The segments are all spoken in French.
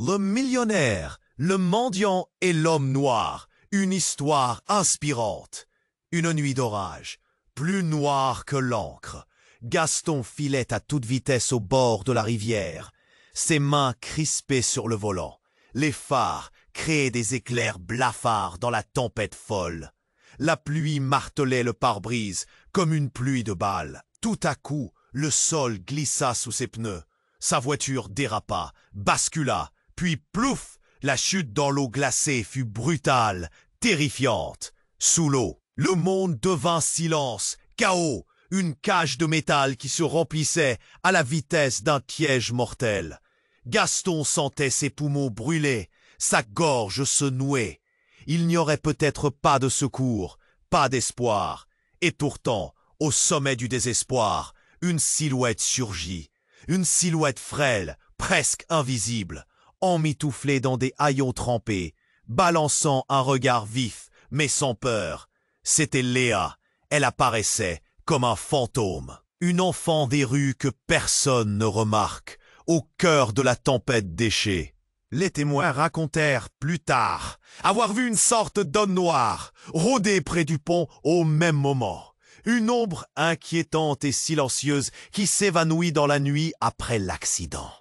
Le millionnaire, le mendiant et l'homme noir. Une histoire inspirante. Une nuit d'orage, plus noire que l'encre. Gaston filait à toute vitesse au bord de la rivière, ses mains crispées sur le volant. Les phares créaient des éclairs blafards dans la tempête folle. La pluie martelait le pare-brise comme une pluie de balles. Tout à coup, le sol glissa sous ses pneus. Sa voiture dérapa, bascula, puis plouf, la chute dans l'eau glacée fut brutale, terrifiante. Sous l'eau, le monde devint silence, chaos, une cage de métal qui se remplissait à la vitesse d'un piège mortel. Gaston sentait ses poumons brûler, sa gorge se nouer. Il n'y aurait peut-être pas de secours, pas d'espoir. Et pourtant, au sommet du désespoir, une silhouette surgit. Une silhouette frêle, presque invisible, emmitouflée dans des haillons trempés, balançant un regard vif, mais sans peur. C'était Léa. Elle apparaissait comme un fantôme. Une enfant des rues que personne ne remarque, au cœur de la tempête déchée. Les témoins racontèrent plus tard avoir vu une sorte d'homme noir rôder près du pont au même moment. Une ombre inquiétante et silencieuse qui s'évanouit dans la nuit après l'accident.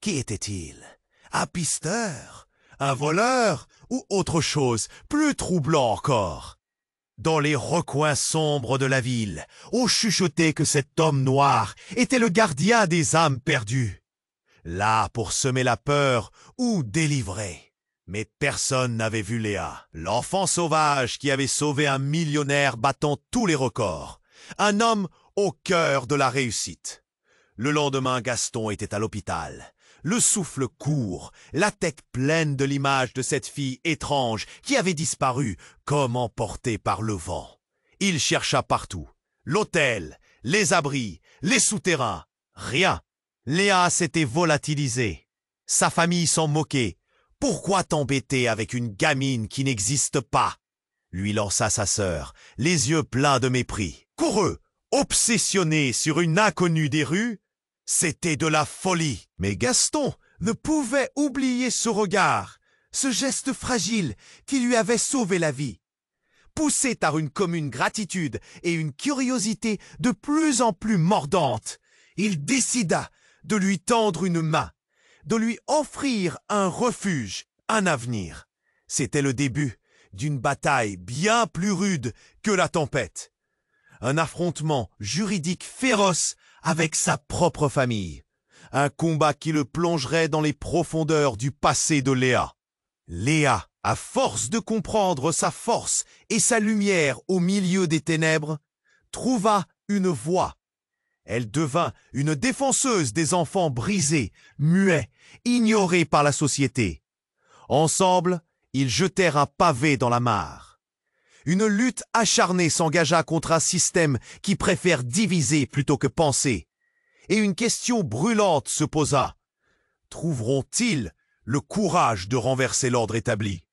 Qui était-il? Un pisteur? Un voleur? Ou autre chose, plus troublant encore? Dans les recoins sombres de la ville, on chuchotait que cet homme noir était le gardien des âmes perdues. Là pour semer la peur ou délivrer. Mais personne n'avait vu Léa, l'enfant sauvage qui avait sauvé un millionnaire battant tous les records. Un homme au cœur de la réussite. Le lendemain, Gaston était à l'hôpital. Le souffle court, la tête pleine de l'image de cette fille étrange qui avait disparu comme emportée par le vent. Il chercha partout. L'hôtel, les abris, les souterrains. Rien. Léa s'était volatilisée. Sa famille s'en moquait. Pourquoi t'embêter avec une gamine qui n'existe pas? Lui lança sa sœur, les yeux pleins de mépris. Coureux, obsessionné sur une inconnue des rues, c'était de la folie. Mais Gaston ne pouvait oublier ce regard, ce geste fragile qui lui avait sauvé la vie. Poussé par une commune gratitude et une curiosité de plus en plus mordante, il décida de lui tendre une main, de lui offrir un refuge, un avenir. C'était le début d'une bataille bien plus rude que la tempête. Un affrontement juridique féroce avec sa propre famille. Un combat qui le plongerait dans les profondeurs du passé de Léa. Léa, à force de comprendre sa force et sa lumière au milieu des ténèbres, trouva une voie. Elle devint une défenseuse des enfants brisés, muets, ignorés par la société. Ensemble, ils jetèrent un pavé dans la mare. Une lutte acharnée s'engagea contre un système qui préfère diviser plutôt que penser. Et une question brûlante se posa. Trouveront-ils le courage de renverser l'ordre établi?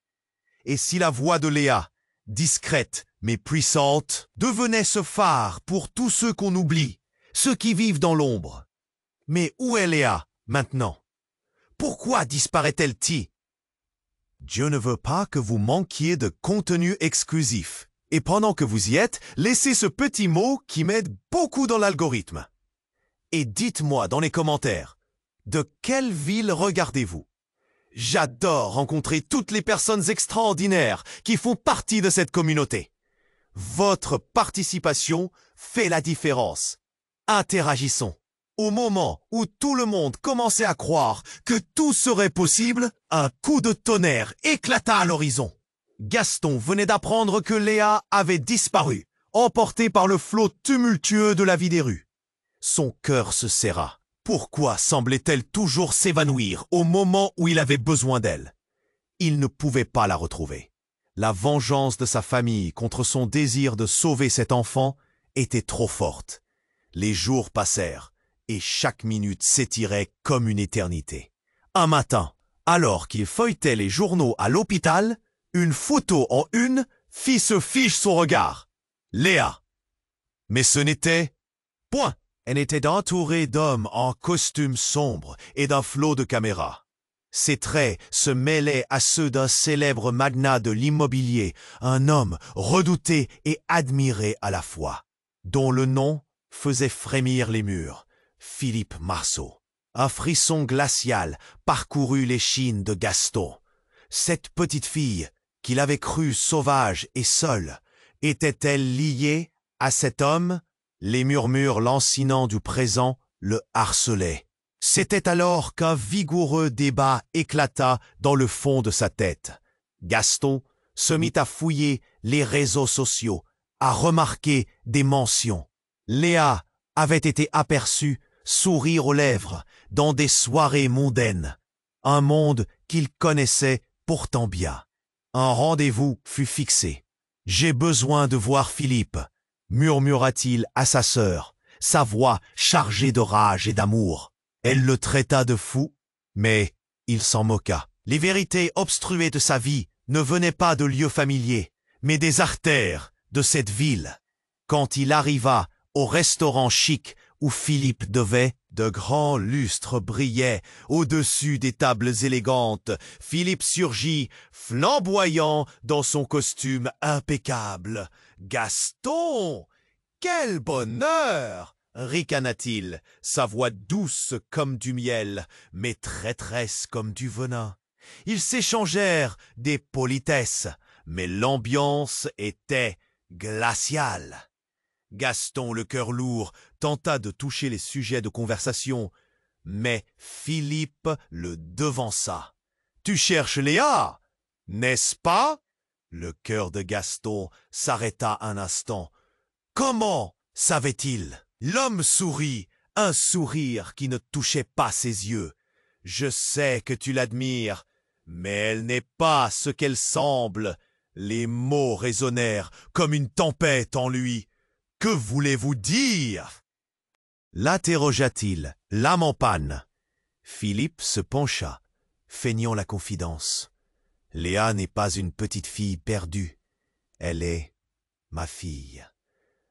Et si la voix de Léa, discrète mais puissante, devenait ce phare pour tous ceux qu'on oublie, ceux qui vivent dans l'ombre? Mais où est Léa, maintenant? Pourquoi disparaît-elle-t-il? Dieu ne veut pas que vous manquiez de contenu exclusif. Et pendant que vous y êtes, laissez ce petit mot qui m'aide beaucoup dans l'algorithme. Et dites-moi dans les commentaires, de quelle ville regardez-vous? J'adore rencontrer toutes les personnes extraordinaires qui font partie de cette communauté. Votre participation fait la différence. Interagissons. Au moment où tout le monde commençait à croire que tout serait possible, un coup de tonnerre éclata à l'horizon. Gaston venait d'apprendre que Léa avait disparu, emportée par le flot tumultueux de la vie des rues. Son cœur se serra. Pourquoi semblait-elle toujours s'évanouir au moment où il avait besoin d'elle? Il ne pouvait pas la retrouver. La vengeance de sa famille contre son désir de sauver cet enfant était trop forte. Les jours passèrent et chaque minute s'étirait comme une éternité. Un matin, alors qu'il feuilletait les journaux à l'hôpital, une photo en une fit se fiche son regard. Léa. Mais ce n'était point. Elle était entourée d'hommes en costume sombre et d'un flot de caméras. Ses traits se mêlaient à ceux d'un célèbre magnat de l'immobilier, un homme redouté et admiré à la fois, dont le nom faisait frémir les murs, Philippe Marceau. Un frisson glacial parcourut l'échine de Gaston. Cette petite fille, qu'il avait crue sauvage et seule, était-elle liée à cet homme? Les murmures lancinants du présent le harcelaient. C'était alors qu'un vigoureux débat éclata dans le fond de sa tête. Gaston se mit à fouiller les réseaux sociaux, à remarquer des mentions. Léa avait été aperçue, sourire aux lèvres, dans des soirées mondaines. Un monde qu'il connaissait pourtant bien. Un rendez-vous fut fixé. « J'ai besoin de voir Philippe », murmura-t-il à sa sœur, sa voix chargée de rage et d'amour. Elle le traita de fou, mais il s'en moqua. Les vérités obstruées de sa vie ne venaient pas de lieux familiers, mais des artères de cette ville. Quand il arriva au restaurant chic où Philippe devait, de grands lustres brillaient au-dessus des tables élégantes. Philippe surgit, flamboyant dans son costume impeccable. « Gaston! Quel bonheur !» ricana-t-il, sa voix douce comme du miel, mais traîtresse comme du venin. Ils s'échangèrent des politesses, mais l'ambiance était glaciale. Gaston, le cœur lourd, tenta de toucher les sujets de conversation, mais Philippe le devança. « Tu cherches Léa, n'est-ce pas ?» Le cœur de Gaston s'arrêta un instant. Comment savait-il? L'homme sourit, un sourire qui ne touchait pas ses yeux. « Je sais que tu l'admires, mais elle n'est pas ce qu'elle semble. » Les mots résonnèrent comme une tempête en lui. « Que voulez-vous dire ?» l'interrogea-t-il, l'âme en panne. Philippe se pencha, feignant la confidence. « Léa n'est pas une petite fille perdue. Elle est ma fille. »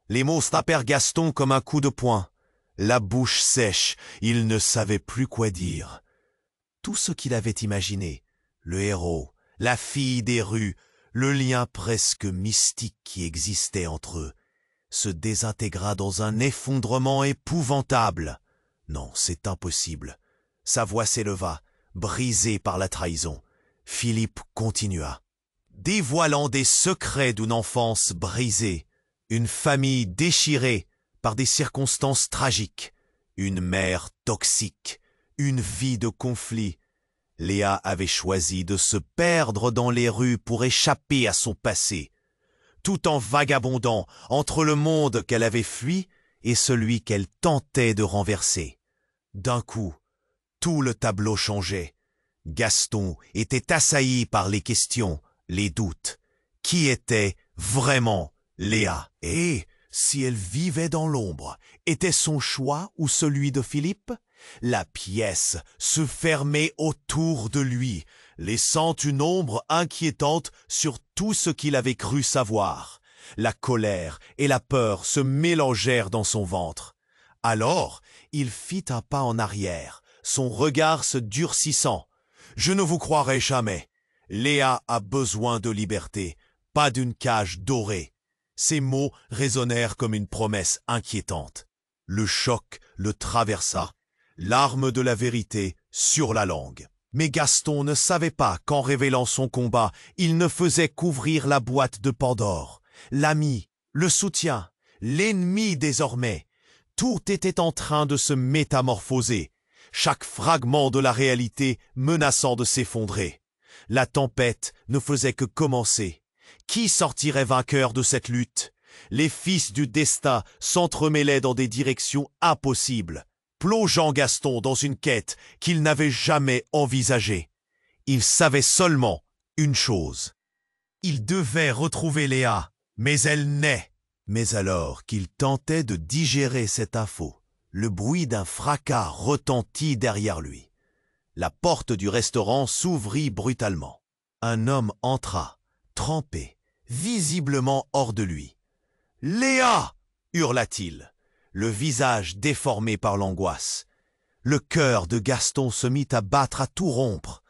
Les mots frappèrent Gaston comme un coup de poing. La bouche sèche, il ne savait plus quoi dire. Tout ce qu'il avait imaginé, le héros, la fille des rues, le lien presque mystique qui existait entre eux, se désintégra dans un effondrement épouvantable. Non, c'est impossible. Sa voix s'éleva, brisée par la trahison. Philippe continua. Dévoilant des secrets d'une enfance brisée, une famille déchirée par des circonstances tragiques, une mère toxique, une vie de conflit, Léa avait choisi de se perdre dans les rues pour échapper à son passé, tout en vagabondant entre le monde qu'elle avait fui et celui qu'elle tentait de renverser. D'un coup, tout le tableau changeait. Gaston était assailli par les questions, les doutes. Qui était vraiment Léa? Et si elle vivait dans l'ombre, était son choix ou celui de Philippe? La pièce se fermait autour de lui, laissant une ombre inquiétante sur tout ce qu'il avait cru savoir. La colère et la peur se mélangèrent dans son ventre. Alors, il fit un pas en arrière, son regard se durcissant. « Je ne vous croirai jamais. Léa a besoin de liberté, pas d'une cage dorée. » Ces mots résonnèrent comme une promesse inquiétante. Le choc le traversa, l'arme de la vérité sur la langue. Mais Gaston ne savait pas qu'en révélant son combat, il ne faisait qu'ouvrir la boîte de Pandore. L'ami, le soutien, l'ennemi désormais. Tout était en train de se métamorphoser, chaque fragment de la réalité menaçant de s'effondrer. La tempête ne faisait que commencer. Qui sortirait vainqueur de cette lutte? Les fils du destin s'entremêlaient dans des directions impossibles, plongeant Gaston dans une quête qu'il n'avait jamais envisagée. Il savait seulement une chose. Il devait retrouver Léa, mais elle naît. Mais alors qu'il tentait de digérer cette info, le bruit d'un fracas retentit derrière lui. La porte du restaurant s'ouvrit brutalement. Un homme entra, trempé, visiblement hors de lui. « Léa !» hurla-t-il, le visage déformé par l'angoisse. Le cœur de Gaston se mit à battre à tout rompre.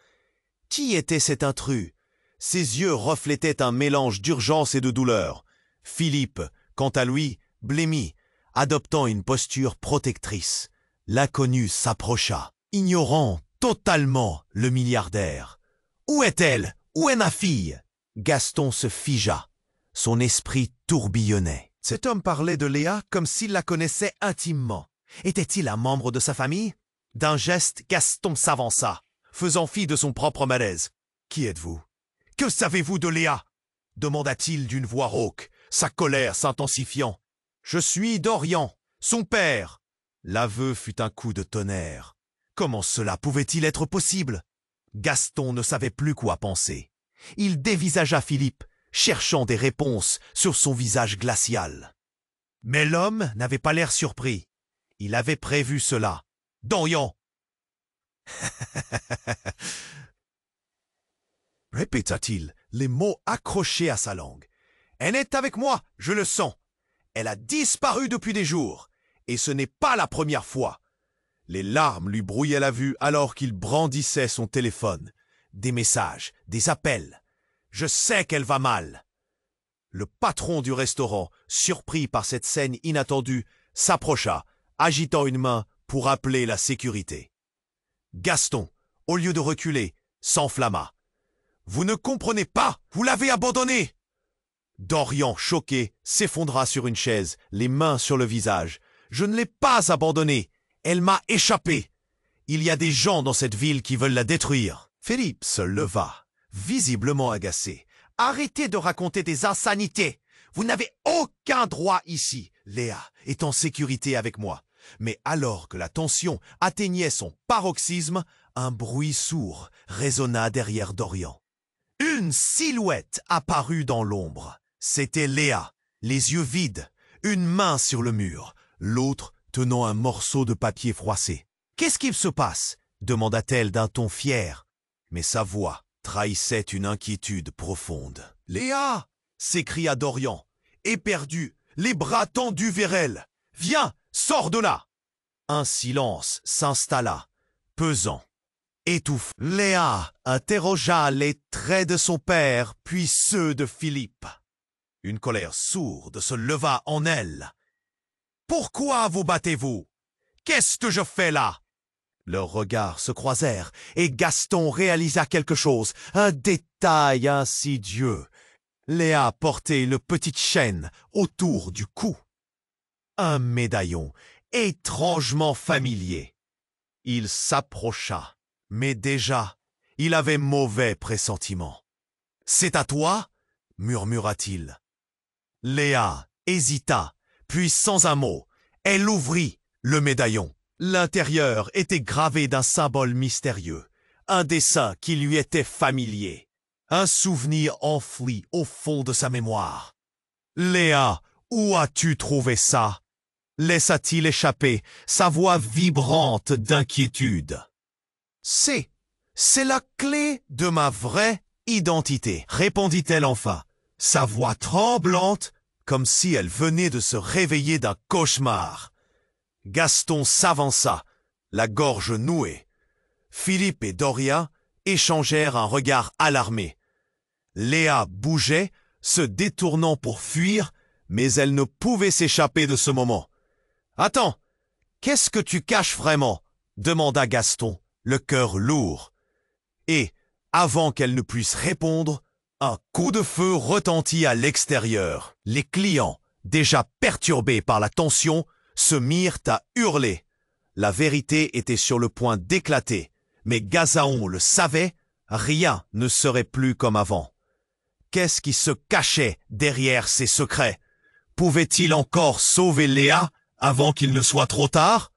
Qui était cet intrus? Ses yeux reflétaient un mélange d'urgence et de douleur. Philippe, quant à lui, blêmi, adoptant une posture protectrice. L'inconnu s'approcha, ignorant totalement le milliardaire. « Où est-elle? Où est ma fille ?» Gaston se figea. Son esprit tourbillonnait. Cet homme parlait de Léa comme s'il la connaissait intimement. Était-il un membre de sa famille? D'un geste, Gaston s'avança, faisant fi de son propre malaise. « Qui êtes-vous? Que savez-vous de Léa ?» demanda-t-il d'une voix rauque, sa colère s'intensifiant. « Je suis Dorian, son père. » L'aveu fut un coup de tonnerre. Comment cela pouvait-il être possible? Gaston ne savait plus quoi penser. Il dévisagea Philippe, cherchant des réponses sur son visage glacial. Mais l'homme n'avait pas l'air surpris. Il avait prévu cela. « Dorian !» répéta-t-il, les mots accrochés à sa langue. « Elle est avec moi, je le sens. Elle a disparu depuis des jours, et ce n'est pas la première fois. » Les larmes lui brouillaient la vue alors qu'il brandissait son téléphone. Des messages, des appels. « Je sais qu'elle va mal. » Le patron du restaurant, surpris par cette scène inattendue, s'approcha, agitant une main pour appeler la sécurité. Gaston, au lieu de reculer, s'enflamma. « Vous ne comprenez pas, vous l'avez abandonnée !» Dorian, choqué, s'effondra sur une chaise, les mains sur le visage. « Je ne l'ai pas abandonnée, elle m'a échappé. Il y a des gens dans cette ville qui veulent la détruire. » Philippe se leva, visiblement agacé. « Arrêtez de raconter des insanités. Vous n'avez aucun droit ici. Léa est en sécurité avec moi. » Mais alors que la tension atteignait son paroxysme, un bruit sourd résonna derrière Dorian. Une silhouette apparut dans l'ombre. C'était Léa, les yeux vides, une main sur le mur, l'autre tenant un morceau de papier froissé. « Qu'est-ce qu'il se passe ?» demanda-t-elle d'un ton fier. Mais sa voix trahissait une inquiétude profonde. « Léa !» s'écria Dorian, éperdu, les bras tendus vers elle. « Viens, sors de là !» Un silence s'installa, pesant, étouffant. Léa interrogea les traits de son père, puis ceux de Philippe. Une colère sourde se leva en elle. « Pourquoi vous battez-vous? Qu'est-ce que je fais là ?» Leurs regards se croisèrent, et Gaston réalisa quelque chose, un détail insidieux. Léa portait une petite chaîne autour du cou. Un médaillon étrangement familier. Il s'approcha, mais déjà, il avait mauvais pressentiment. « C'est à toi ?» murmura-t-il. Léa hésita, puis sans un mot, elle ouvrit le médaillon. L'intérieur était gravé d'un symbole mystérieux, un dessin qui lui était familier, un souvenir enfoui au fond de sa mémoire. « Léa, où as-tu trouvé ça ?» laissa-t-il échapper, sa voix vibrante d'inquiétude. « C'est la clé de ma vraie identité, » répondit-elle enfin, sa voix tremblante, comme si elle venait de se réveiller d'un cauchemar. Gaston s'avança, la gorge nouée. Philippe et Dorian échangèrent un regard alarmé. Léa bougeait, se détournant pour fuir, mais elle ne pouvait s'échapper de ce moment. « Attends, qu'est-ce que tu caches vraiment ?» demanda Gaston, le cœur lourd. Et, avant qu'elle ne puisse répondre, un coup de feu retentit à l'extérieur. Les clients, déjà perturbés par la tension, se mirent à hurler. La vérité était sur le point d'éclater, mais Gazaon le savait, rien ne serait plus comme avant. Qu'est-ce qui se cachait derrière ces secrets? Pouvait-il encore sauver Léa avant qu'il ne soit trop tard?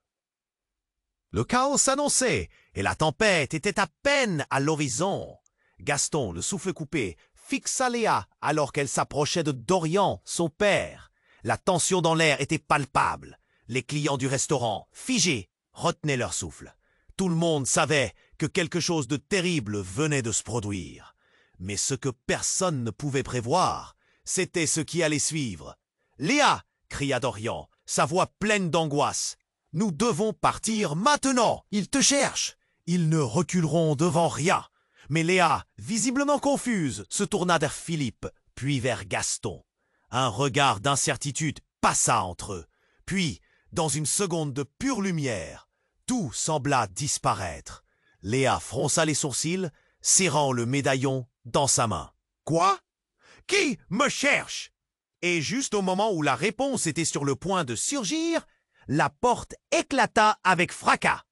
Le chaos s'annonçait, et la tempête était à peine à l'horizon. Gaston, le souffle coupé, fixa Léa alors qu'elle s'approchait de Dorian, son père. La tension dans l'air était palpable. Les clients du restaurant, figés, retenaient leur souffle. Tout le monde savait que quelque chose de terrible venait de se produire. Mais ce que personne ne pouvait prévoir, c'était ce qui allait suivre. « Léa !» cria Dorian, sa voix pleine d'angoisse. « Nous devons partir maintenant. Ils te cherchent. Ils ne reculeront devant rien. Mais Léa, visiblement confuse, se tourna vers Philippe, puis vers Gaston. Un regard d'incertitude passa entre eux. Puis, dans une seconde de pure lumière, tout sembla disparaître. Léa fronça les sourcils, serrant le médaillon dans sa main. « Quoi? Qui me cherche ?» Et juste au moment où la réponse était sur le point de surgir, la porte éclata avec fracas.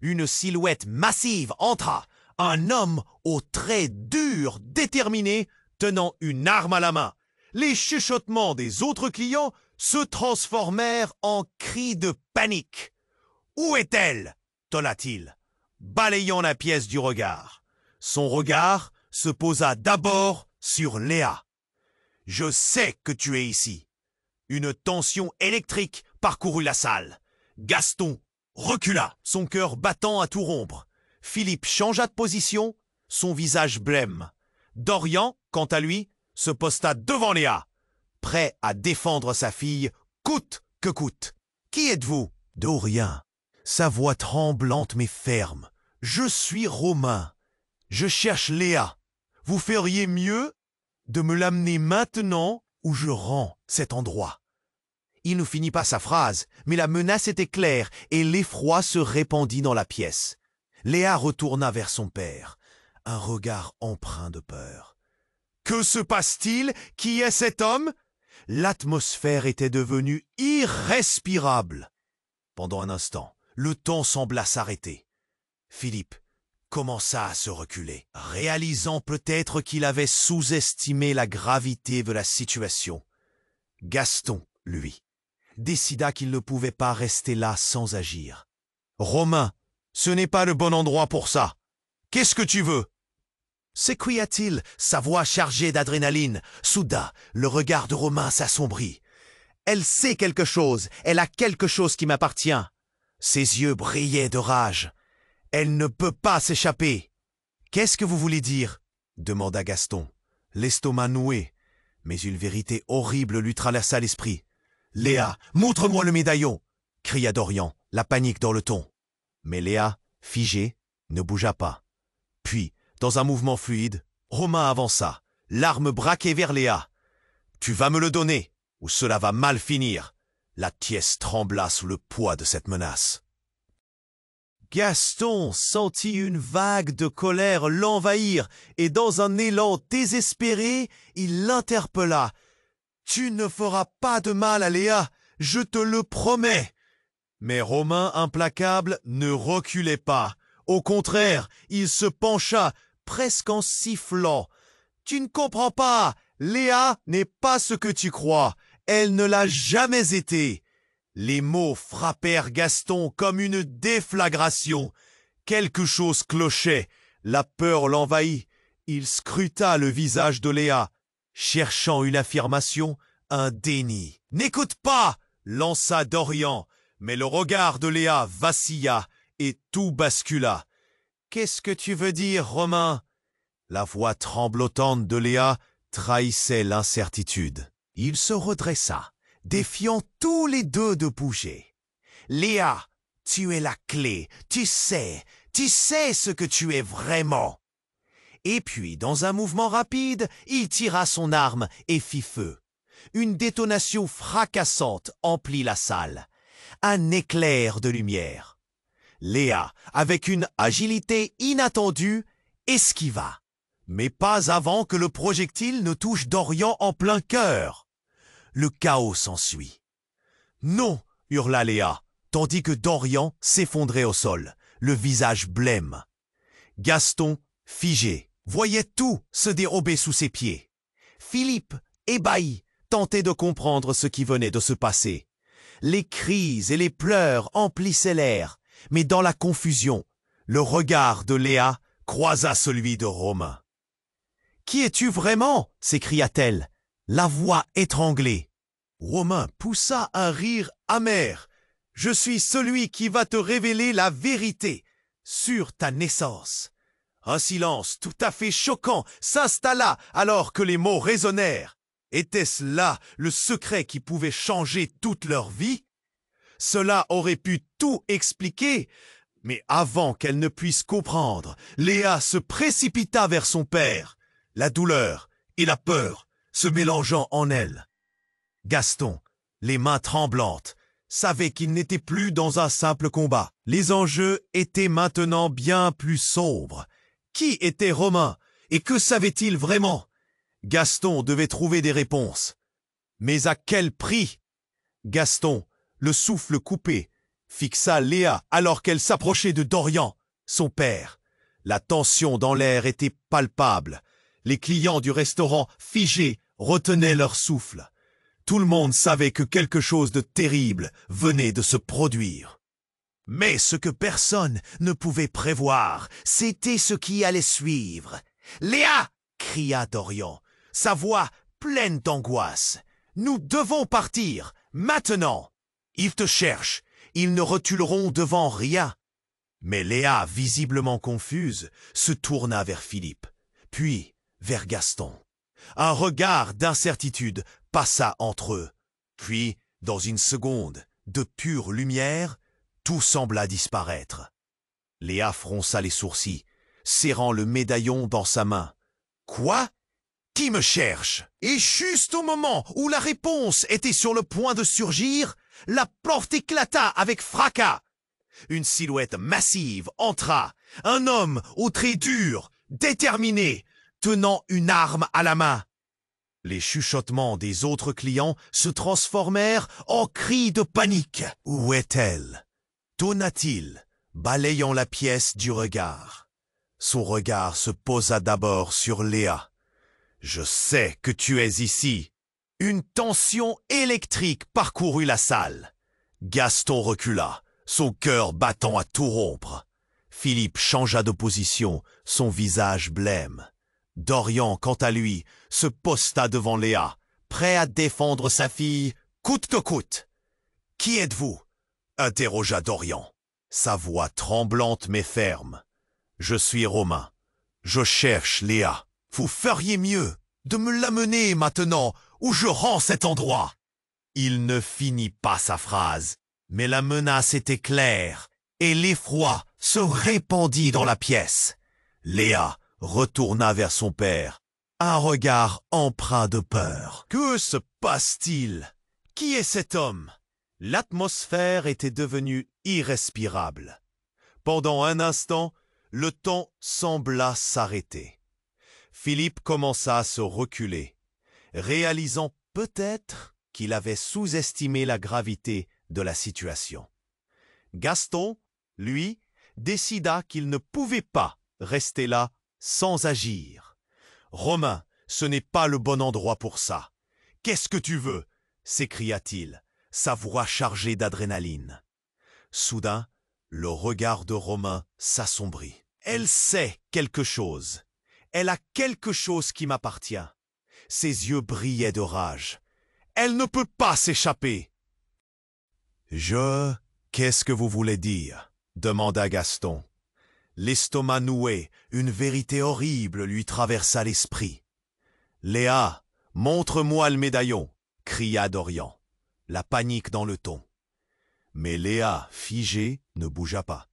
Une silhouette massive entra, un homme aux traits durs, déterminés, tenant une arme à la main. Les chuchotements des autres clients se transformèrent en cris de panique. « Où est-elle » tonna-t-il, balayant la pièce du regard. Son regard se posa d'abord sur Léa. « Je sais que tu es ici. » Une tension électrique parcourut la salle. Gaston recula, son cœur battant à tout rompre. Philippe changea de position, son visage blême. Dorian, quant à lui, se posta devant Léa, prêt à défendre sa fille coûte que coûte. « Qui êtes-vous » Dorian, sa voix tremblante mais ferme. « Je suis Romain. Je cherche Léa. Vous feriez mieux de me l'amener maintenant ou je rends cet endroit. » Il ne finit pas sa phrase, mais la menace était claire et l'effroi se répandit dans la pièce. Léa retourna vers son père, un regard empreint de peur. « Que se passe-t-il? Qui est cet homme ?» L'atmosphère était devenue irrespirable. Pendant un instant, le temps sembla s'arrêter. Philippe commença à se reculer, réalisant peut-être qu'il avait sous-estimé la gravité de la situation. Gaston, lui, décida qu'il ne pouvait pas rester là sans agir. « Romain, ce n'est pas le bon endroit pour ça. Qu'est-ce que tu veux ?» s'écria-t-il, sa voix chargée d'adrénaline. Soudain, le regard de Romain s'assombrit. « Elle sait quelque chose, elle a quelque chose qui m'appartient. » Ses yeux brillaient de rage. « Elle ne peut pas s'échapper. »« Qu'est-ce que vous voulez dire ?» demanda Gaston, l'estomac noué. Mais une vérité horrible lui traversa l'esprit. « Léa, montre-moi le médaillon !» cria Dorian, la panique dans le ton. Mais Léa, figée, ne bougea pas. Puis, dans un mouvement fluide, Romain avança, l'arme braquée vers Léa. « Tu vas me le donner, ou cela va mal finir !» La pièce trembla sous le poids de cette menace. Gaston sentit une vague de colère l'envahir et dans un élan désespéré, il l'interpella. « Tu ne feras pas de mal à Léa, je te le promets !» Mais Romain, implacable, ne reculait pas. Au contraire, il se pencha, presque en sifflant. « Tu ne comprends pas, Léa n'est pas ce que tu crois, elle ne l'a jamais été. » Les mots frappèrent Gaston comme une déflagration. Quelque chose clochait, la peur l'envahit. Il scruta le visage de Léa, cherchant une affirmation, un déni. « N'écoute pas !» lança Dorian, mais le regard de Léa vacilla et tout bascula. « Qu'est-ce que tu veux dire, Romain ?» La voix tremblotante de Léa trahissait l'incertitude. Il se redressa, défiant tous les deux de bouger. « Léa, tu es la clé, tu sais ce que tu es vraiment. » Et puis, dans un mouvement rapide, il tira son arme et fit feu. Une détonation fracassante emplit la salle. Un éclair de lumière. Léa, avec une agilité inattendue, esquiva. Mais pas avant que le projectile ne touche Dorian en plein cœur. Le chaos s'ensuit. « Non !» hurla Léa, tandis que Dorian s'effondrait au sol, le visage blême. Gaston, figé, voyait tout se dérober sous ses pieds. Philippe, ébahi, tentait de comprendre ce qui venait de se passer. Les cris et les pleurs emplissaient l'air, mais dans la confusion, le regard de Léa croisa celui de Romain. « Qui es-tu vraiment ?» s'écria-t-elle, la voix étranglée. Romain poussa un rire amer. « Je suis celui qui va te révéler la vérité sur ta naissance. » Un silence tout à fait choquant s'installa alors que les mots résonnèrent. Était-ce là le secret qui pouvait changer toute leur vie? Cela aurait pu tout expliquer, Mais avant qu'elle ne puisse comprendre, Léa se précipita vers son père, la douleur et la peur se mélangeant en elle. Gaston, les mains tremblantes, savait qu'il n'était plus dans un simple combat. Les enjeux étaient maintenant bien plus sombres. Qui était Romain et que savait-il vraiment? Gaston devait trouver des réponses. Mais à quel prix? Gaston, le souffle coupé, fixa Léa alors qu'elle s'approchait de Dorian, son père. La tension dans l'air était palpable. Les clients du restaurant, figés, retenaient leur souffle. Tout le monde savait que quelque chose de terrible venait de se produire. Mais ce que personne ne pouvait prévoir, c'était ce qui allait suivre. « Léa !» cria Dorian, sa voix pleine d'angoisse. « Nous devons partir, maintenant !» Ils te cherchent, ils ne reculeront devant rien. Mais Léa, visiblement confuse, se tourna vers Philippe, puis vers Gaston. Un regard d'incertitude passa entre eux. Puis, dans une seconde, de pure lumière, tout sembla disparaître. Léa fronça les sourcils, serrant le médaillon dans sa main. « Quoi? Qui me cherche ?» Et juste au moment où la réponse était sur le point de surgir, la porte éclata avec fracas. Une silhouette massive entra, un homme aux traits durs, déterminé, tenant une arme à la main. Les chuchotements des autres clients se transformèrent en cris de panique. « Où est-elle » tonna-t-il, balayant la pièce du regard. Son regard se posa d'abord sur Léa. « Je sais que tu es ici. » Une tension électrique parcourut la salle. Gaston recula, son cœur battant à tout rompre. Philippe changea de position, son visage blême. Dorian, quant à lui, se posta devant Léa, prêt à défendre sa fille coûte que coûte. « Qui êtes-vous » interrogea Dorian, sa voix tremblante mais ferme. « Je suis Romain. Je cherche Léa. Vous feriez mieux de me l'amener maintenant où je rends cet endroit. » Il ne finit pas sa phrase, mais la menace était claire et l'effroi se répandit dans la pièce. Léa retourna vers son père, un regard empreint de peur. « Que se passe-t-il? Qui est cet homme ?» L'atmosphère était devenue irrespirable. Pendant un instant, le temps sembla s'arrêter. Philippe commença à se reculer, réalisant peut-être qu'il avait sous-estimé la gravité de la situation. Gaston, lui, décida qu'il ne pouvait pas rester là sans agir. « Romain, ce n'est pas le bon endroit pour ça. Qu'est-ce que tu veux ?» s'écria-t-il, sa voix chargée d'adrénaline. Soudain, le regard de Romain s'assombrit. « Elle sait quelque chose. Elle a quelque chose qui m'appartient. » Ses yeux brillaient de rage. « Elle ne peut pas s'échapper. » « Qu'est-ce que vous voulez dire ?» demanda Gaston. L'estomac noué, une vérité horrible lui traversa l'esprit. « Léa, montre-moi le médaillon !» cria Dorian, la panique dans le ton. Mais Léa, figée, ne bougea pas.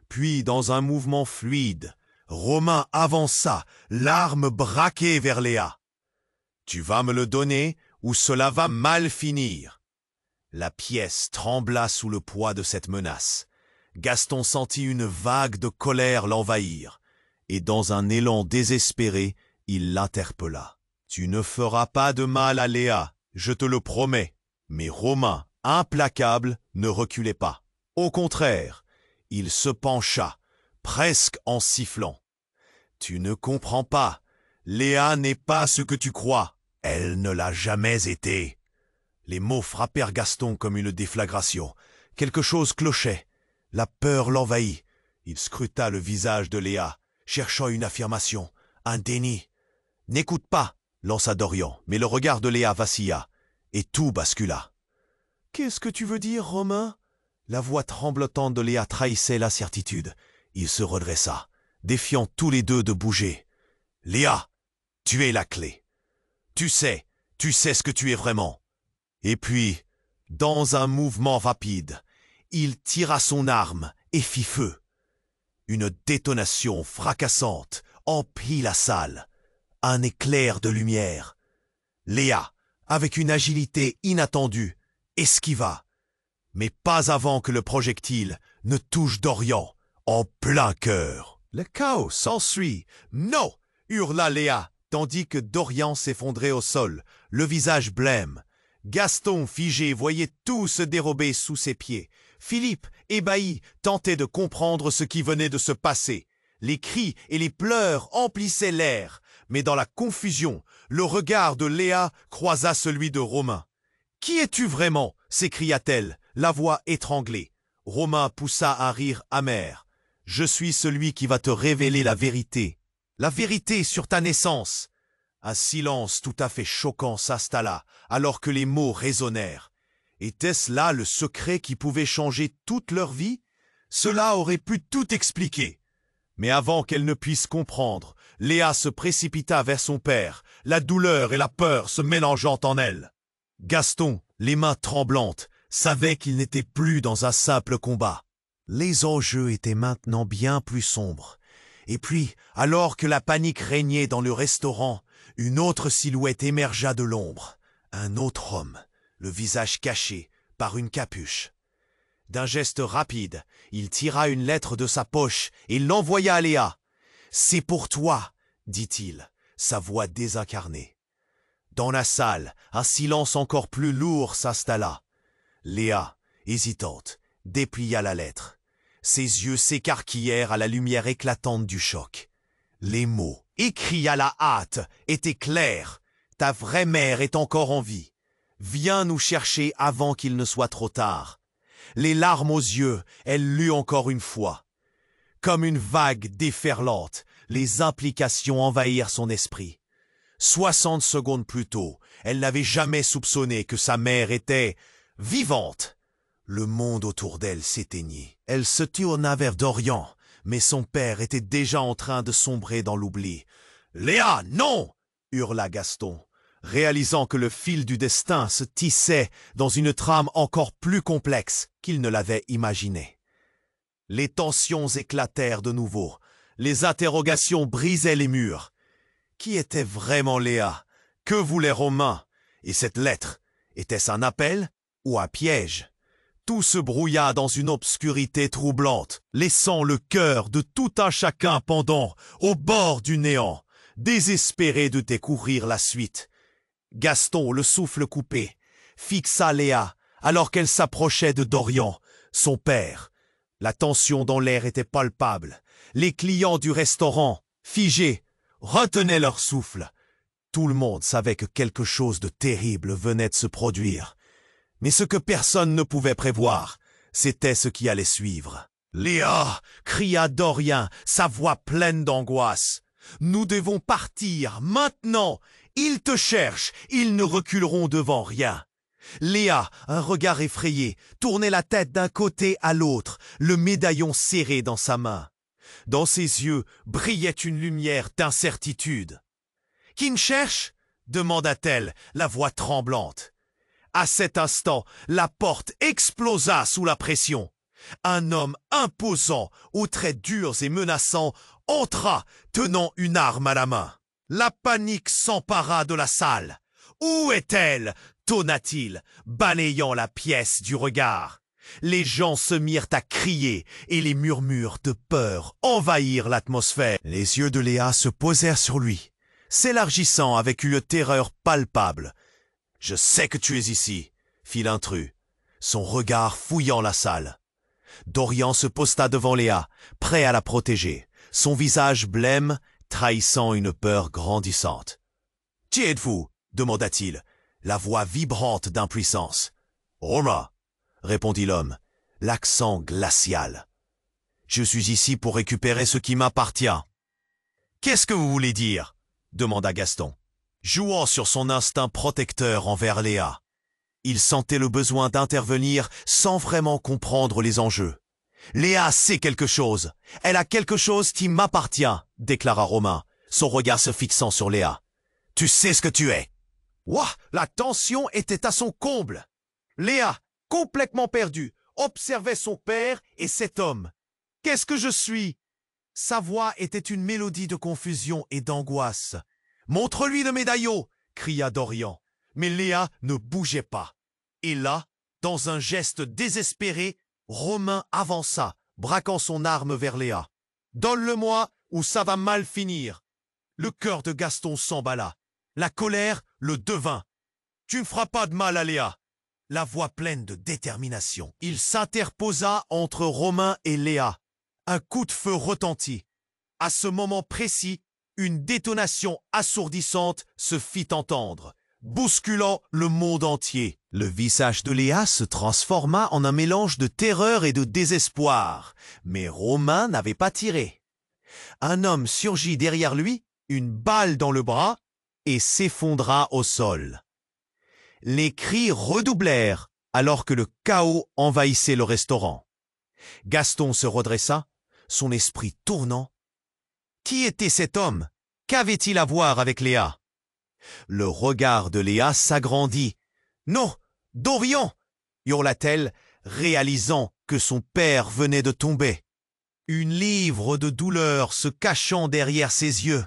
Puis, dans un mouvement fluide, Romain avança, l'arme braquée vers Léa. « Tu vas me le donner ou cela va mal finir !» La pièce trembla sous le poids de cette menace. Gaston sentit une vague de colère l'envahir, et dans un élan désespéré, il l'interpella. « Tu ne feras pas de mal à Léa, je te le promets. » Mais Romain, implacable, ne reculait pas. Au contraire, il se pencha, presque en sifflant. « Tu ne comprends pas. Léa n'est pas ce que tu crois. Elle ne l'a jamais été. » Les mots frappèrent Gaston comme une déflagration. Quelque chose clochait. La peur l'envahit. Il scruta le visage de Léa, cherchant une affirmation, un déni. « N'écoute pas !» lança Dorian, mais le regard de Léa vacilla, et tout bascula. « Qu'est-ce que tu veux dire, Romain ?» La voix tremblotante de Léa trahissait l'incertitude. Il se redressa, défiant tous les deux de bouger. « Léa, tu es la clé. Tu sais ce que tu es vraiment. » Et puis, dans un mouvement rapide, il tira son arme et fit feu. Une détonation fracassante emplit la salle. Un éclair de lumière. Léa, avec une agilité inattendue, esquiva, mais pas avant que le projectile ne touche Dorian en plein cœur. Le chaos s'ensuit. « Non !» hurla Léa, tandis que Dorian s'effondrait au sol, le visage blême. Gaston, figé, voyait tout se dérober sous ses pieds. Philippe, ébahi, tentait de comprendre ce qui venait de se passer. Les cris et les pleurs emplissaient l'air, mais dans la confusion, le regard de Léa croisa celui de Romain. « Qui es-tu vraiment » s'écria-t-elle, la voix étranglée. Romain poussa un rire amer. « Je suis celui qui va te révéler la vérité sur ta naissance. » Un silence tout à fait choquant s'installa, alors que les mots résonnèrent. Était-ce là le secret qui pouvait changer toute leur vie? Cela aurait pu tout expliquer. Mais avant qu'elle ne puisse comprendre, Léa se précipita vers son père, la douleur et la peur se mélangeant en elle. Gaston, les mains tremblantes, savait qu'il n'était plus dans un simple combat. Les enjeux étaient maintenant bien plus sombres. Et puis, alors que la panique régnait dans le restaurant, une autre silhouette émergea de l'ombre. Un autre homme, le visage caché par une capuche. D'un geste rapide, il tira une lettre de sa poche et l'envoya à Léa. « C'est pour toi », dit-il, sa voix désincarnée. Dans la salle, un silence encore plus lourd s'installa. Léa, hésitante, déplia la lettre. Ses yeux s'écarquillèrent à la lumière éclatante du choc. Les mots, écrits à la hâte, étaient clairs. « Ta vraie mère est encore en vie. Viens nous chercher avant qu'il ne soit trop tard. » Les larmes aux yeux, elle lut encore une fois. Comme une vague déferlante, les implications envahirent son esprit. 60 secondes plus tôt, elle n'avait jamais soupçonné que sa mère était vivante. Le monde autour d'elle s'éteignit. Elle se tourna vers Dorian, mais son père était déjà en train de sombrer dans l'oubli. « Léa, non !» hurla Gaston, réalisant que le fil du destin se tissait dans une trame encore plus complexe qu'il ne l'avait imaginé. Les tensions éclatèrent de nouveau. Les interrogations brisaient les murs. Qui était vraiment Léa? Que voulait Romain? Et cette lettre, était-ce un appel ou un piège? Tout se brouilla dans une obscurité troublante, laissant le cœur de tout un chacun pendant, au bord du néant, désespéré de découvrir la suite. Gaston, le souffle coupé, fixa Léa alors qu'elle s'approchait de Dorian, son père. La tension dans l'air était palpable. Les clients du restaurant, figés, retenaient leur souffle. Tout le monde savait que quelque chose de terrible venait de se produire. Mais ce que personne ne pouvait prévoir, c'était ce qui allait suivre. « Léa !» cria Dorian, sa voix pleine d'angoisse. « Nous devons partir, maintenant. Ils te cherchent, ils ne reculeront devant rien. » Léa, un regard effrayé, tournait la tête d'un côté à l'autre, le médaillon serré dans sa main. Dans ses yeux brillait une lumière d'incertitude. « Qui me cherche ?» demanda-t-elle, la voix tremblante. À cet instant, la porte explosa sous la pression. Un homme imposant, aux traits durs et menaçants, entra, tenant une arme à la main. La panique s'empara de la salle. « Où est-elle » tonna-t-il, balayant la pièce du regard. Les gens se mirent à crier et les murmures de peur envahirent l'atmosphère. Les yeux de Léa se posèrent sur lui, s'élargissant avec une terreur palpable. « Je sais que tu es ici » fit l'intrus, son regard fouillant la salle. Dorian se posta devant Léa, prêt à la protéger, son visage blême trahissant une peur grandissante. « Qui êtes-vous » demanda-t-il, la voix vibrante d'impuissance. « Romain » répondit l'homme, l'accent glacial. « Je suis ici pour récupérer ce qui m'appartient. »« Qu'est-ce que vous voulez dire » demanda Gaston, jouant sur son instinct protecteur envers Léa. Il sentait le besoin d'intervenir sans vraiment comprendre les enjeux. « Léa sait quelque chose. Elle a quelque chose qui m'appartient, » déclara Romain, son regard se fixant sur Léa. « Tu sais ce que tu es. » Ouah, la tension était à son comble. Léa, complètement perdue, observait son père et cet homme, Qu'est-ce que je suis? Sa voix était une mélodie de confusion et d'angoisse. Montre-lui le médaillon, cria Dorian. Mais Léa ne bougeait pas. Et là, dans un geste désespéré, Romain avança, braquant son arme vers Léa. Donne-le-moi ou ça va mal finir. Le cœur de Gaston s'emballa. La colère le devint. Tu ne feras pas de mal à Léa. La voix pleine de détermination. Il s'interposa entre Romain et Léa. Un coup de feu retentit. À ce moment précis, une détonation assourdissante se fit entendre, bousculant le monde entier. Le visage de Léa se transforma en un mélange de terreur et de désespoir. Mais Romain n'avait pas tiré. Un homme surgit derrière lui, une balle dans le bras, et s'effondra au sol. Les cris redoublèrent alors que le chaos envahissait le restaurant. Gaston se redressa, son esprit tournant. Qui était cet homme? Qu'avait-il à voir avec Léa? Le regard de Léa s'agrandit. « Non, Dorian !» hurla-t-elle, réalisant que son père venait de tomber. Une livre de douleur se cachant derrière ses yeux.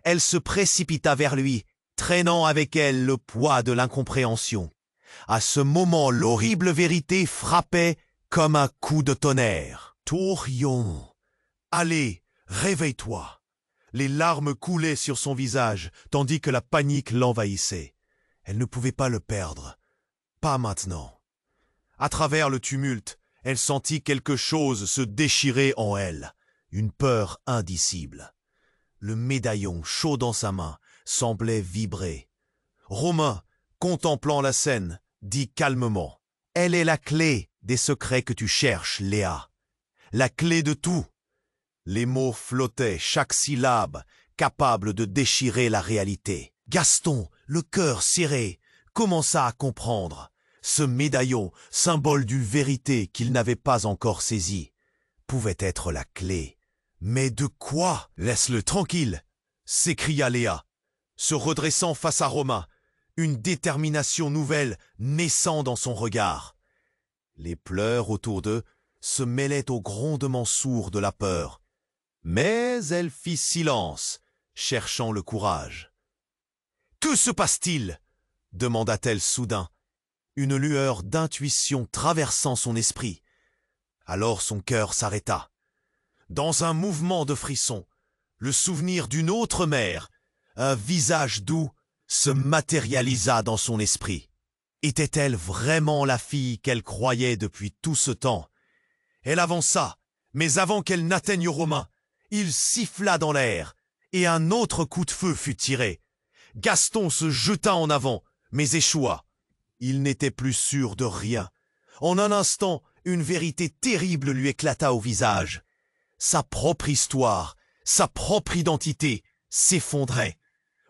Elle se précipita vers lui, traînant avec elle le poids de l'incompréhension. À ce moment, l'horrible vérité frappait comme un coup de tonnerre. « Dorian, allez, réveille-toi !» Les larmes coulaient sur son visage, tandis que la panique l'envahissait. Elle ne pouvait pas le perdre. Pas maintenant. À travers le tumulte, elle sentit quelque chose se déchirer en elle, une peur indicible. Le médaillon, chaud dans sa main, semblait vibrer. Romain, contemplant la scène, dit calmement : « Elle est la clé des secrets que tu cherches, Léa. La clé de tout. » Les mots flottaient, chaque syllabe capable de déchirer la réalité. Gaston, le cœur serré, commença à comprendre. Ce médaillon, symbole d'une vérité qu'il n'avait pas encore saisie, pouvait être la clé. Mais de quoi? Laisse-le tranquille, s'écria Léa, se redressant face à Romain, une détermination nouvelle naissant dans son regard. Les pleurs autour d'eux se mêlaient au grondement sourd de la peur. Mais elle fit silence, cherchant le courage. « Que se passe-t-il » demanda-t-elle soudain, une lueur d'intuition traversant son esprit. Alors son cœur s'arrêta. Dans un mouvement de frisson, le souvenir d'une autre mère, un visage doux, se matérialisa dans son esprit. Était-elle vraiment la fille qu'elle croyait depuis tout ce temps? Elle avança, mais avant qu'elle n'atteigne Romain, il siffla dans l'air, et un autre coup de feu fut tiré. Gaston se jeta en avant, mais échoua. Il n'était plus sûr de rien. En un instant, une vérité terrible lui éclata au visage. Sa propre histoire, sa propre identité s'effondrait.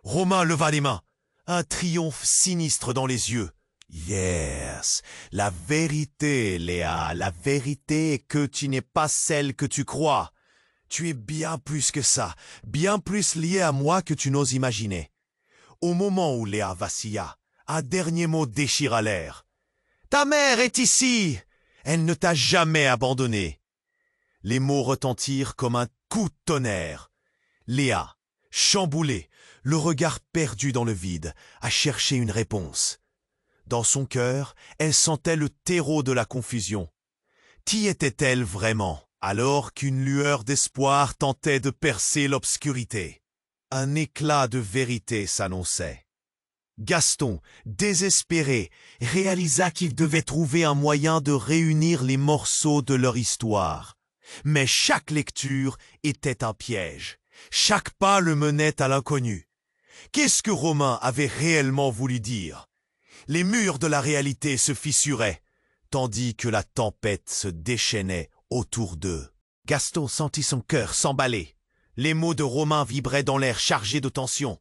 Romain leva les mains, un triomphe sinistre dans les yeux. « Yes, la vérité, Léa, la vérité est que tu n'es pas celle que tu crois. Tu es bien plus que ça, bien plus lié à moi que tu n'oses imaginer. » Au moment où Léa vacilla, un dernier mot déchira l'air. « Ta mère est ici! Elle ne t'a jamais abandonné. » Les mots retentirent comme un coup de tonnerre. Léa, chamboulée, le regard perdu dans le vide, a cherché une réponse. Dans son cœur, elle sentait le terreau de la confusion. Qui était-elle vraiment, alors qu'une lueur d'espoir tentait de percer l'obscurité? Un éclat de vérité s'annonçait. Gaston, désespéré, réalisa qu'il devait trouver un moyen de réunir les morceaux de leur histoire. Mais chaque lecture était un piège. Chaque pas le menait à l'inconnu. Qu'est-ce que Romain avait réellement voulu dire? Les murs de la réalité se fissuraient, tandis que la tempête se déchaînait autour d'eux. Gaston sentit son cœur s'emballer. Les mots de Romain vibraient dans l'air chargé de tension.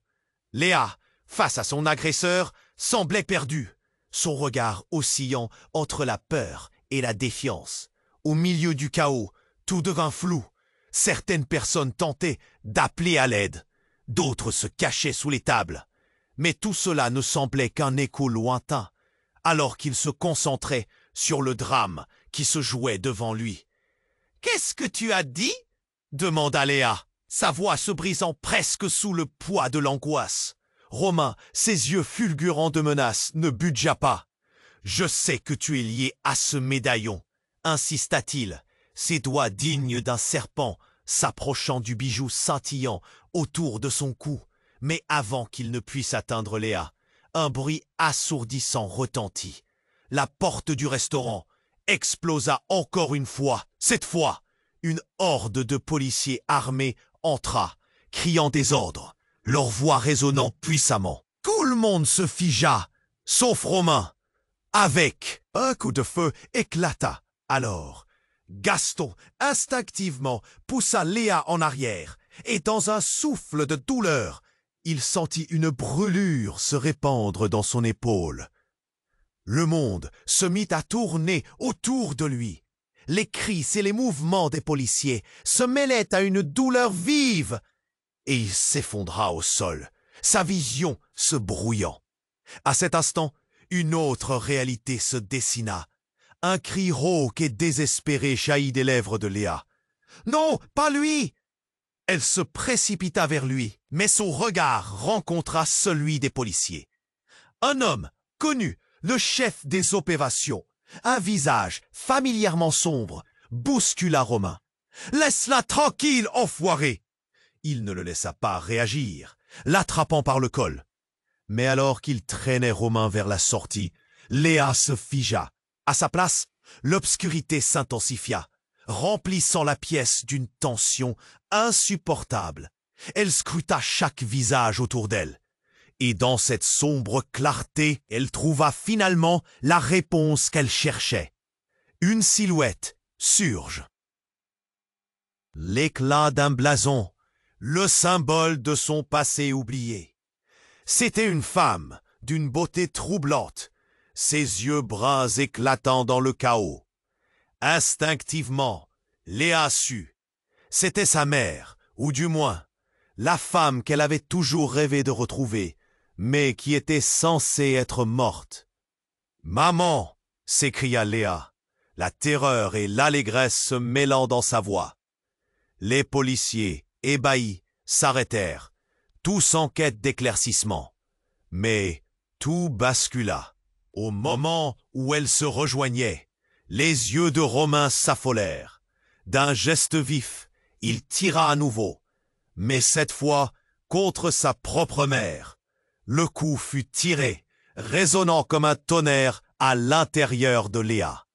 Léa, face à son agresseur, semblait perdue, son regard oscillant entre la peur et la défiance. Au milieu du chaos, tout devint flou. Certaines personnes tentaient d'appeler à l'aide, d'autres se cachaient sous les tables. Mais tout cela ne semblait qu'un écho lointain, alors qu'il se concentrait sur le drame qui se jouait devant lui. Qu'est-ce que tu as dit? Demanda Léa, sa voix se brisant presque sous le poids de l'angoisse. Romain, ses yeux fulgurants de menace, ne budgea pas. Je sais que tu es lié à ce médaillon, insista-t-il, ses doigts dignes d'un serpent s'approchant du bijou scintillant autour de son cou. Mais avant qu'il ne puisse atteindre Léa, un bruit assourdissant retentit. La porte du restaurant explosa encore une fois. Cette fois, une horde de policiers armés entra, criant des ordres, leur voix résonnant puissamment. Tout le monde se figea, sauf Romain. Avec un coup de feu éclata. Alors, Gaston instinctivement poussa Léa en arrière, et dans un souffle de douleur, il sentit une brûlure se répandre dans son épaule. Le monde se mit à tourner autour de lui. Les cris et les mouvements des policiers se mêlaient à une douleur vive, et il s'effondra au sol, sa vision se brouillant. À cet instant, une autre réalité se dessina. Un cri rauque et désespéré jaillit des lèvres de Léa. « Non, pas lui !» Elle se précipita vers lui, mais son regard rencontra celui des policiers. Un homme connu, le chef des opérations, un visage familièrement sombre, bouscula Romain. « Laisse-la tranquille, enfoiré !» Il ne le laissa pas réagir, l'attrapant par le col. Mais alors qu'il traînait Romain vers la sortie, Léa se figea. À sa place, l'obscurité s'intensifia, remplissant la pièce d'une tension insupportable. Elle scruta chaque visage autour d'elle. Et dans cette sombre clarté, elle trouva finalement la réponse qu'elle cherchait. Une silhouette surge. L'éclat d'un blason, le symbole de son passé oublié. C'était une femme d'une beauté troublante, ses yeux bruns éclatant dans le chaos. Instinctivement, Léa sut. C'était sa mère, ou du moins, la femme qu'elle avait toujours rêvé de retrouver, mais qui était censée être morte. « Maman !» s'écria Léa, la terreur et l'allégresse se mêlant dans sa voix. Les policiers, ébahis, s'arrêtèrent, tous en quête d'éclaircissement. Mais tout bascula. Au moment où elles se rejoignaient, les yeux de Romain s'affolèrent. D'un geste vif, il tira à nouveau, mais cette fois contre sa propre mère. Le coup fut tiré, résonnant comme un tonnerre à l'intérieur de Léa.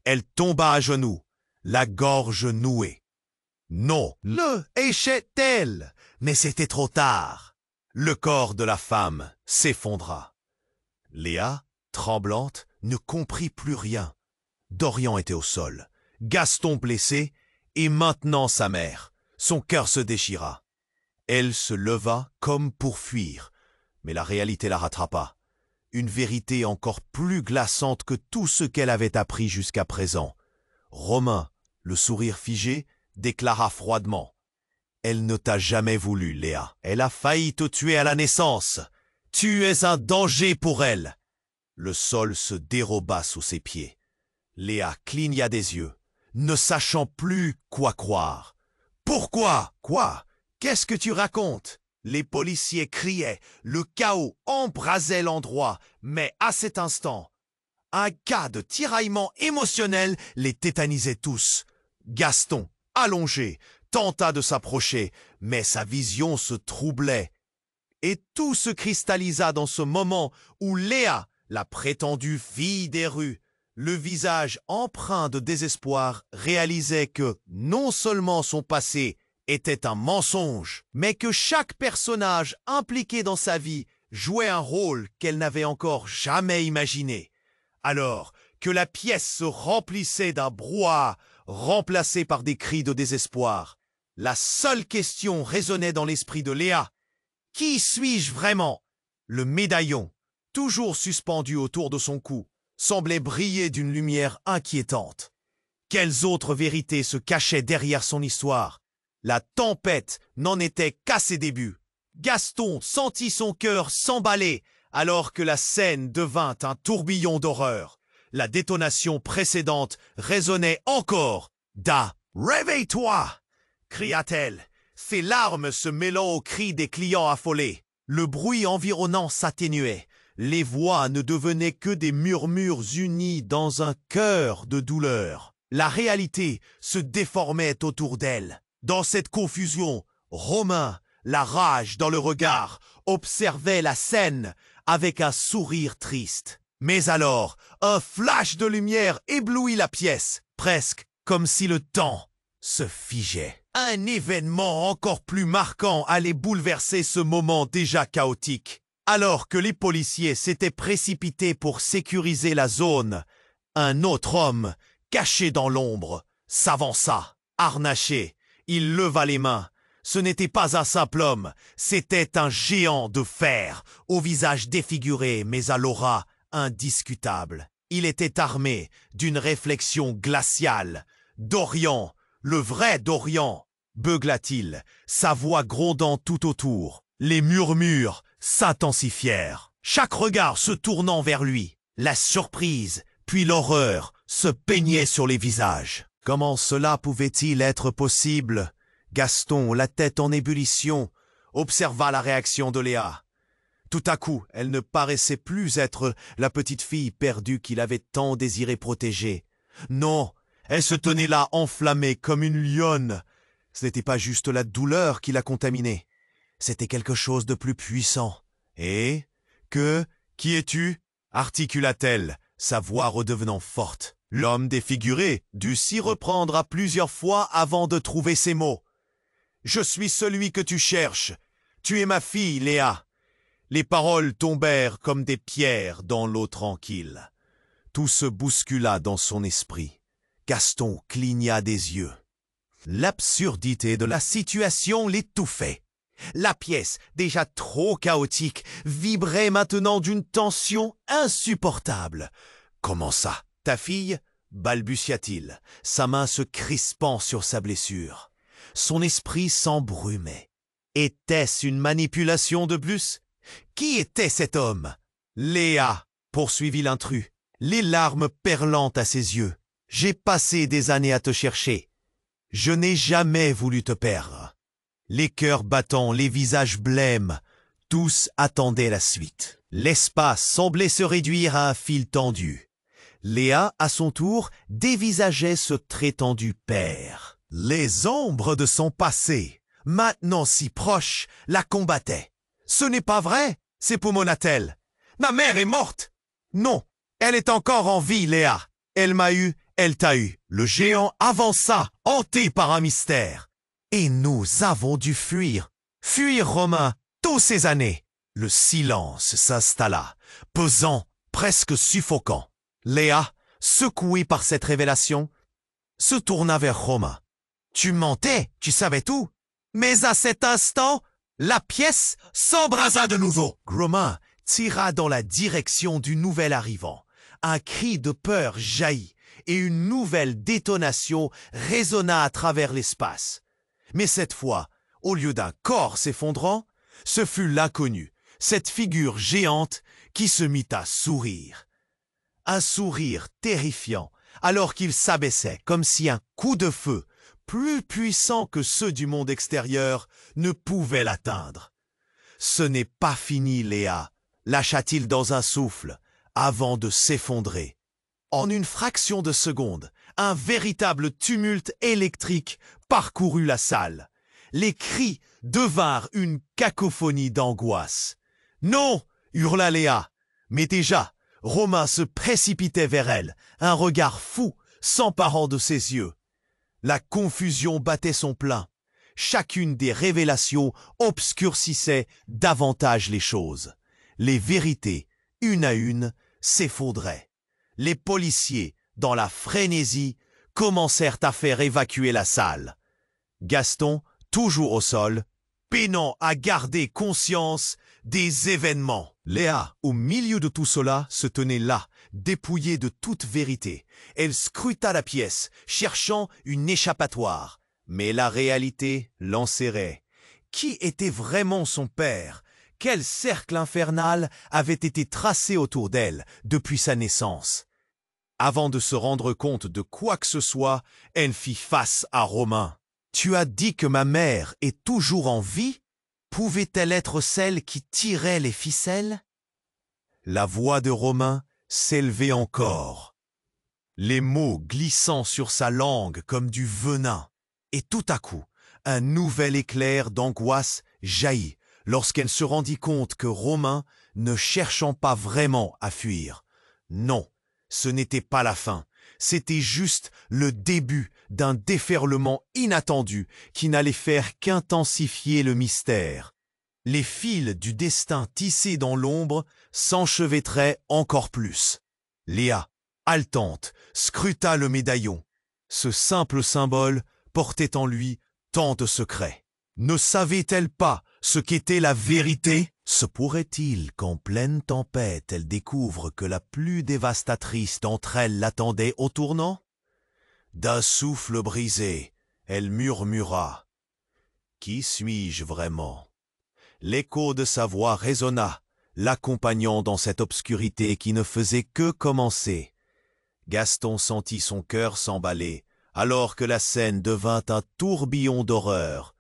Elle tomba à genoux, la gorge nouée. Non, le échait-elle, mais c'était trop tard. Le corps de la femme s'effondra. Léa, tremblante, ne comprit plus rien. Dorian était au sol, Gaston blessé, et maintenant sa mère. Son cœur se déchira. Elle se leva comme pour fuir, mais la réalité la rattrapa. Une vérité encore plus glaçante que tout ce qu'elle avait appris jusqu'à présent. Romain, le sourire figé, déclara froidement. « Elle ne t'a jamais voulu, Léa. Elle a failli te tuer à la naissance. Tu es un danger pour elle. » Le sol se déroba sous ses pieds. Léa cligna des yeux, ne sachant plus quoi croire. « Pourquoi? Quoi? Qu'est-ce que tu racontes ?» Les policiers criaient, le chaos embrasait l'endroit, mais à cet instant, un cas de tiraillement émotionnel les tétanisait tous. Gaston, allongé, tenta de s'approcher, mais sa vision se troublait. Et tout se cristallisa dans ce moment où Léa, la prétendue fille des rues, le visage empreint de désespoir, réalisait que non seulement son passé était un mensonge, mais que chaque personnage impliqué dans sa vie jouait un rôle qu'elle n'avait encore jamais imaginé. Alors que la pièce se remplissait d'un brouhaha remplacé par des cris de désespoir, la seule question résonnait dans l'esprit de Léa. Qui suis-je vraiment? Le médaillon, toujours suspendu autour de son cou, semblait briller d'une lumière inquiétante. Quelles autres vérités se cachaient derrière son histoire? La tempête n'en était qu'à ses débuts. Gaston sentit son cœur s'emballer alors que la scène devint un tourbillon d'horreur. La détonation précédente résonnait encore. Da, Réveille-toi! Cria-t-elle, ses larmes se mêlant aux cris des clients affolés. Le bruit environnant s'atténuait. Les voix ne devenaient que des murmures unis dans un chœur de douleur. La réalité se déformait autour d'elle. Dans cette confusion, Romain, la rage dans le regard, observait la scène avec un sourire triste. Mais alors, un flash de lumière éblouit la pièce, presque comme si le temps se figeait. Un événement encore plus marquant allait bouleverser ce moment déjà chaotique. Alors que les policiers s'étaient précipités pour sécuriser la zone, un autre homme, caché dans l'ombre, s'avança. Harnaché, il leva les mains. Ce n'était pas un simple homme, c'était un géant de fer, au visage défiguré mais à l'aura indiscutable. Il était armé d'une réflexion glaciale. « Dorian, le vrai Dorian !» beugla-t-il, sa voix grondant tout autour. Les murmures s'intensifièrent, chaque regard se tournant vers lui. La surprise, puis l'horreur, se peignaient sur les visages. Comment cela pouvait-il être possible? Gaston, la tête en ébullition, observa la réaction de Léa. Tout à coup, elle ne paraissait plus être la petite fille perdue qu'il avait tant désiré protéger. Non, elle se tenait là enflammée comme une lionne. Ce n'était pas juste la douleur qui la contaminait. C'était quelque chose de plus puissant. « Et qui es-tu » articula-t-elle, sa voix redevenant forte. L'homme défiguré dut s'y reprendre à plusieurs fois avant de trouver ses mots. « Je suis celui que tu cherches. Tu es ma fille, Léa. » Les paroles tombèrent comme des pierres dans l'eau tranquille. Tout se bouscula dans son esprit. Gaston cligna des yeux. L'absurdité de la situation l'étouffait. La pièce, déjà trop chaotique, vibrait maintenant d'une tension insupportable. « Comment ça, ta fille ?» balbutia-t-il, sa main se crispant sur sa blessure. Son esprit s'embrumait. Était-ce une manipulation de plus? Qui était cet homme? Léa, poursuivit l'intrus, les larmes perlant à ses yeux. J'ai passé des années à te chercher. Je n'ai jamais voulu te perdre. Les cœurs battants, les visages blêmes, tous attendaient la suite. L'espace semblait se réduire à un fil tendu. Léa, à son tour, dévisageait ce très tendu père. Les ombres de son passé, maintenant si proches, la combattaient. « Ce n'est pas vrai !» s'époumonna-t-elle. « Ma mère est morte !»« Non, elle est encore en vie, Léa. Elle m'a eu, elle t'a eu. » Le géant avança, hanté par un mystère. Et nous avons dû fuir. Fuir, Romain, tous ces années. Le silence s'installa, pesant, presque suffocant. Léa, secouée par cette révélation, se tourna vers Romain. « Tu mentais, tu savais tout. » Mais à cet instant, la pièce s'embrasa de nouveau. Romain tira dans la direction du nouvel arrivant. Un cri de peur jaillit et une nouvelle détonation résonna à travers l'espace. Mais cette fois, au lieu d'un corps s'effondrant, ce fut l'inconnu, cette figure géante qui se mit à sourire. Un sourire terrifiant, alors qu'il s'abaissait comme si un coup de feu, plus puissant que ceux du monde extérieur, ne pouvait l'atteindre. « Ce n'est pas fini, Léa », lâcha-t-il dans un souffle, avant de s'effondrer. En une fraction de seconde, un véritable tumulte électrique parcourut la salle. Les cris devinrent une cacophonie d'angoisse. « Non !» hurla Léa. Mais déjà, Romain se précipitait vers elle, un regard fou s'emparant de ses yeux. La confusion battait son plein. Chacune des révélations obscurcissait davantage les choses. Les vérités, une à une, s'effondraient. Les policiers, dans la frénésie, commencèrent à faire évacuer la salle. Gaston, toujours au sol, peinant à garder conscience des événements. Léa, au milieu de tout cela, se tenait là, dépouillée de toute vérité. Elle scruta la pièce, cherchant une échappatoire. Mais la réalité l'enserrait. Qui était vraiment son père? Quel cercle infernal avait été tracé autour d'elle depuis sa naissance? Avant de se rendre compte de quoi que ce soit, elle fit face à Romain. « Tu as dit que ma mère est toujours en vie? Pouvait-elle être celle qui tirait les ficelles ?» La voix de Romain s'élevait encore, les mots glissant sur sa langue comme du venin. Et tout à coup, un nouvel éclair d'angoisse jaillit lorsqu'elle se rendit compte que Romain, ne cherchant pas vraiment à fuir, non, ce n'était pas la fin, c'était juste le début d'un déferlement inattendu qui n'allait faire qu'intensifier le mystère. Les fils du destin tissés dans l'ombre s'enchevêtraient encore plus. Léa, haletante, scruta le médaillon. Ce simple symbole portait en lui tant de secrets. Ne savait-elle pas ce qu'était la vérité? Se pourrait-il qu'en pleine tempête, elle découvre que la plus dévastatrice d'entre elles l'attendait au tournant? D'un souffle brisé, elle murmura « Qui suis-je vraiment ?» L'écho de sa voix résonna, l'accompagnant dans cette obscurité qui ne faisait que commencer. Gaston sentit son cœur s'emballer, alors que la scène devint un tourbillon d'horreur.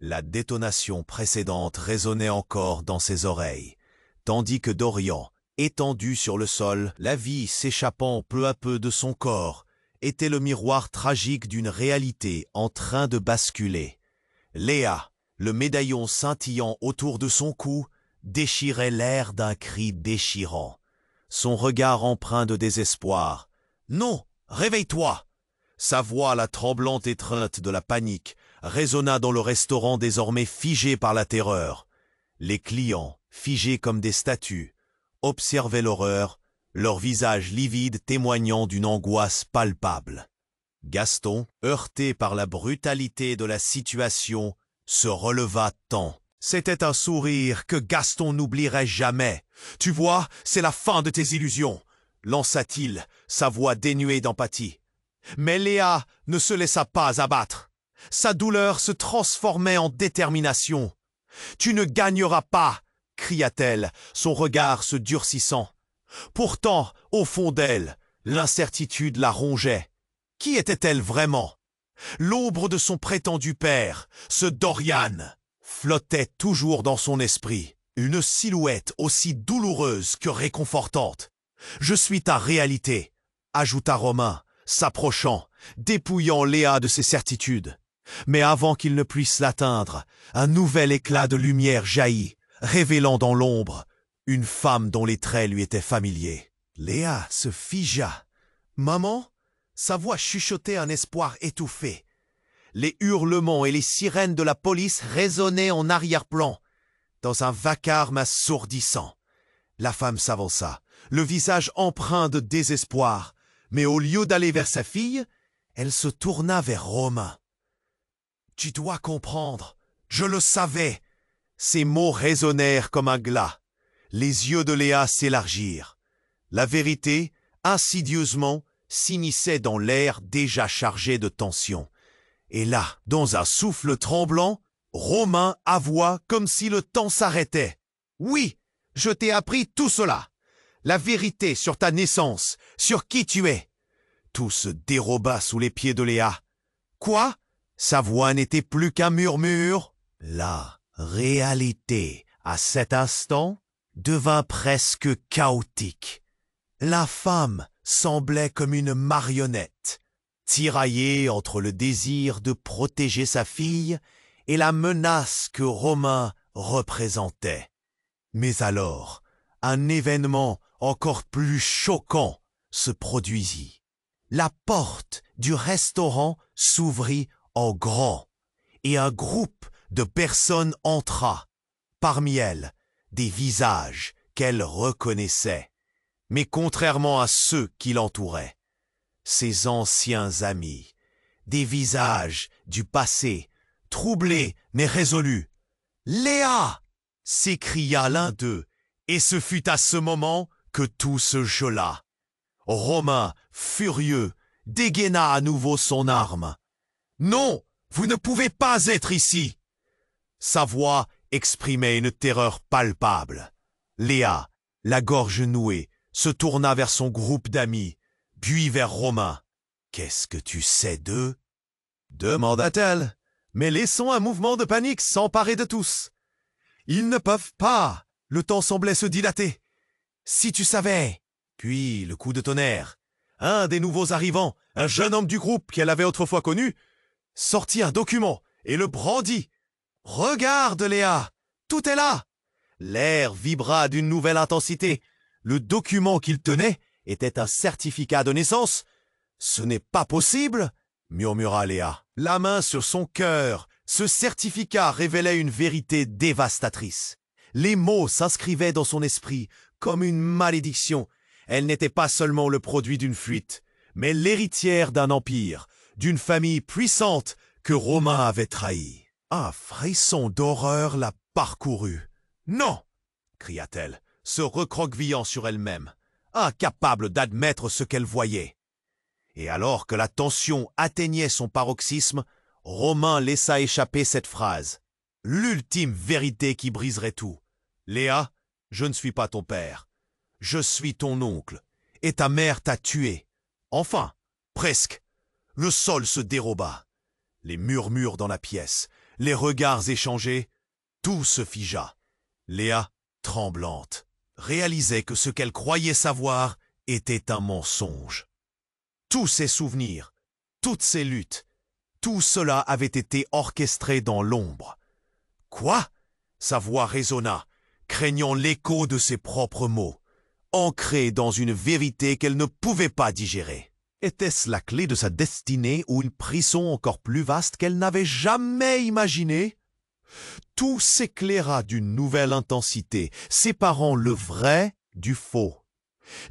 La détonation précédente résonnait encore dans ses oreilles, tandis que Dorian, étendu sur le sol, la vie s'échappant peu à peu de son corps, était le miroir tragique d'une réalité en train de basculer. Léa, le médaillon scintillant autour de son cou, déchirait l'air d'un cri déchirant. Son regard empreint de désespoir. « Non, réveille-toi !» Sa voix, la tremblante étreinte de la panique, résonna dans le restaurant désormais figé par la terreur. Les clients, figés comme des statues, observaient l'horreur, leurs visages livides témoignant d'une angoisse palpable. Gaston, heurté par la brutalité de la situation, se releva tant. C'était un sourire que Gaston n'oublierait jamais. « Tu vois, c'est la fin de tes illusions !» lança-t-il, sa voix dénuée d'empathie. Mais Léa ne se laissa pas abattre. Sa douleur se transformait en détermination. « Tu ne gagneras pas !» cria-t-elle, son regard se durcissant. Pourtant, au fond d'elle, l'incertitude la rongeait. Qui était-elle vraiment? L'ombre de son prétendu père, ce Dorian, flottait toujours dans son esprit, une silhouette aussi douloureuse que réconfortante. « Je suis ta réalité », ajouta Romain, s'approchant, dépouillant Léa de ses certitudes. Mais avant qu'il ne puisse l'atteindre, un nouvel éclat de lumière jaillit, révélant dans l'ombre une femme dont les traits lui étaient familiers. Léa se figea. « Maman ?» Sa voix chuchotait un espoir étouffé. Les hurlements et les sirènes de la police résonnaient en arrière-plan, dans un vacarme assourdissant. La femme s'avança, le visage empreint de désespoir, mais au lieu d'aller vers sa fille, elle se tourna vers Romain. « Tu dois comprendre, je le savais !» Ces mots résonnèrent comme un glas. Les yeux de Léa s'élargirent. La vérité, insidieusement, s'immisçait dans l'air déjà chargé de tension. Et là, dans un souffle tremblant, Romain avoua comme si le temps s'arrêtait. « Oui, je t'ai appris tout cela. La vérité sur ta naissance, sur qui tu es. » Tout se déroba sous les pieds de Léa. « Quoi ?» Sa voix n'était plus qu'un murmure. La réalité, à cet instant, devint presque chaotique. La femme semblait comme une marionnette, tiraillée entre le désir de protéger sa fille et la menace que Romain représentait. Mais alors, un événement encore plus choquant se produisit. La porte du restaurant s'ouvrit en grand et un groupe de personnes entra. Parmi elles, des visages qu'elle reconnaissait. Mais contrairement à ceux qui l'entouraient, ses anciens amis, des visages du passé, troublés mais résolus. « Léa !» s'écria l'un d'eux, et ce fut à ce moment que tout se gela. Romain, furieux, dégaina à nouveau son arme. « Non, vous ne pouvez pas être ici !» Sa voix exprimait une terreur palpable. Léa, la gorge nouée, se tourna vers son groupe d'amis. puis vers Romain. « Qu'est-ce que tu sais d'eux » demanda-t-elle, mais laissant un mouvement de panique s'emparer de tous. « Ils ne peuvent pas !» Le temps semblait se dilater. « Si tu savais !» Puis le coup de tonnerre. Un des nouveaux arrivants, un jeune homme du groupe qu'elle avait autrefois connu, sortit un document et le brandit. « Regarde, Léa, tout est là !» L'air vibra d'une nouvelle intensité. Le document qu'il tenait était un certificat de naissance. « Ce n'est pas possible !» murmura Léa, la main sur son cœur. Ce certificat révélait une vérité dévastatrice. Les mots s'inscrivaient dans son esprit comme une malédiction. Elle n'était pas seulement le produit d'une fuite, mais l'héritière d'un empire, d'une famille puissante que Romain avait trahi. Un frisson d'horreur la parcourut. « Non !» cria-t-elle, se recroquevillant sur elle-même, incapable d'admettre ce qu'elle voyait. Et alors que la tension atteignait son paroxysme, Romain laissa échapper cette phrase. L'ultime vérité qui briserait tout. « Léa, je ne suis pas ton père. Je suis ton oncle, et ta mère t'a tué. » Enfin, presque. Le sol se déroba. Les murmures dans la pièce, les regards échangés, tout se figea. Léa, tremblante, réalisait que ce qu'elle croyait savoir était un mensonge. Tous ses souvenirs, toutes ses luttes, tout cela avait été orchestré dans l'ombre. « Quoi ?» Sa voix résonna, craignant l'écho de ses propres mots, ancrée dans une vérité qu'elle ne pouvait pas digérer. Était-ce la clé de sa destinée ou une prison encore plus vaste qu'elle n'avait jamais imaginée? Tout s'éclaira d'une nouvelle intensité, séparant le vrai du faux.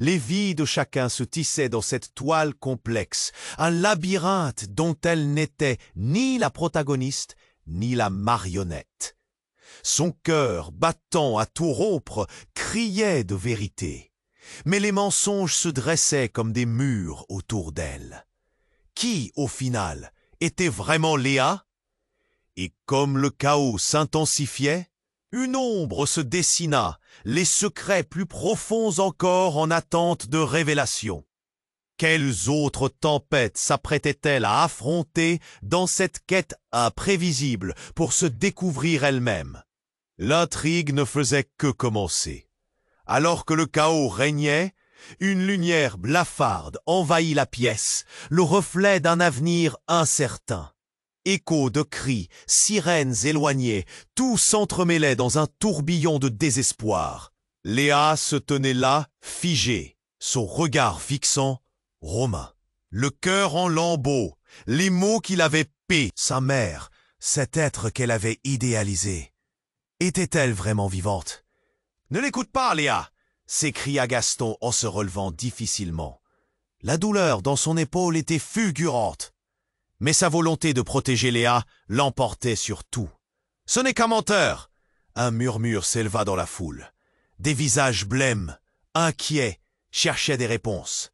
Les vies de chacun se tissaient dans cette toile complexe, un labyrinthe dont elle n'était ni la protagoniste ni la marionnette. Son cœur, battant à tout rompre, criait de vérité. Mais les mensonges se dressaient comme des murs autour d'elle. Qui, au final, était vraiment Léa? Et comme le chaos s'intensifiait, une ombre se dessina, les secrets plus profonds encore en attente de révélation. Quelles autres tempêtes s'apprêtait-elle à affronter dans cette quête imprévisible pour se découvrir elle-même? L'intrigue ne faisait que commencer. Alors que le chaos régnait, une lumière blafarde envahit la pièce, le reflet d'un avenir incertain. Échos de cris, sirènes éloignées, tout s'entremêlait dans un tourbillon de désespoir. Léa se tenait là, figée, son regard fixant Romain. Le cœur en lambeaux, les mots qu'il avait paix. Sa mère, cet être qu'elle avait idéalisé. Était-elle vraiment vivante? « Ne l'écoute pas, Léa !» s'écria Gaston en se relevant difficilement. La douleur dans son épaule était fulgurante. Mais sa volonté de protéger Léa l'emportait sur tout. « Ce n'est qu'un menteur !» Un murmure s'éleva dans la foule. Des visages blêmes, inquiets, cherchaient des réponses.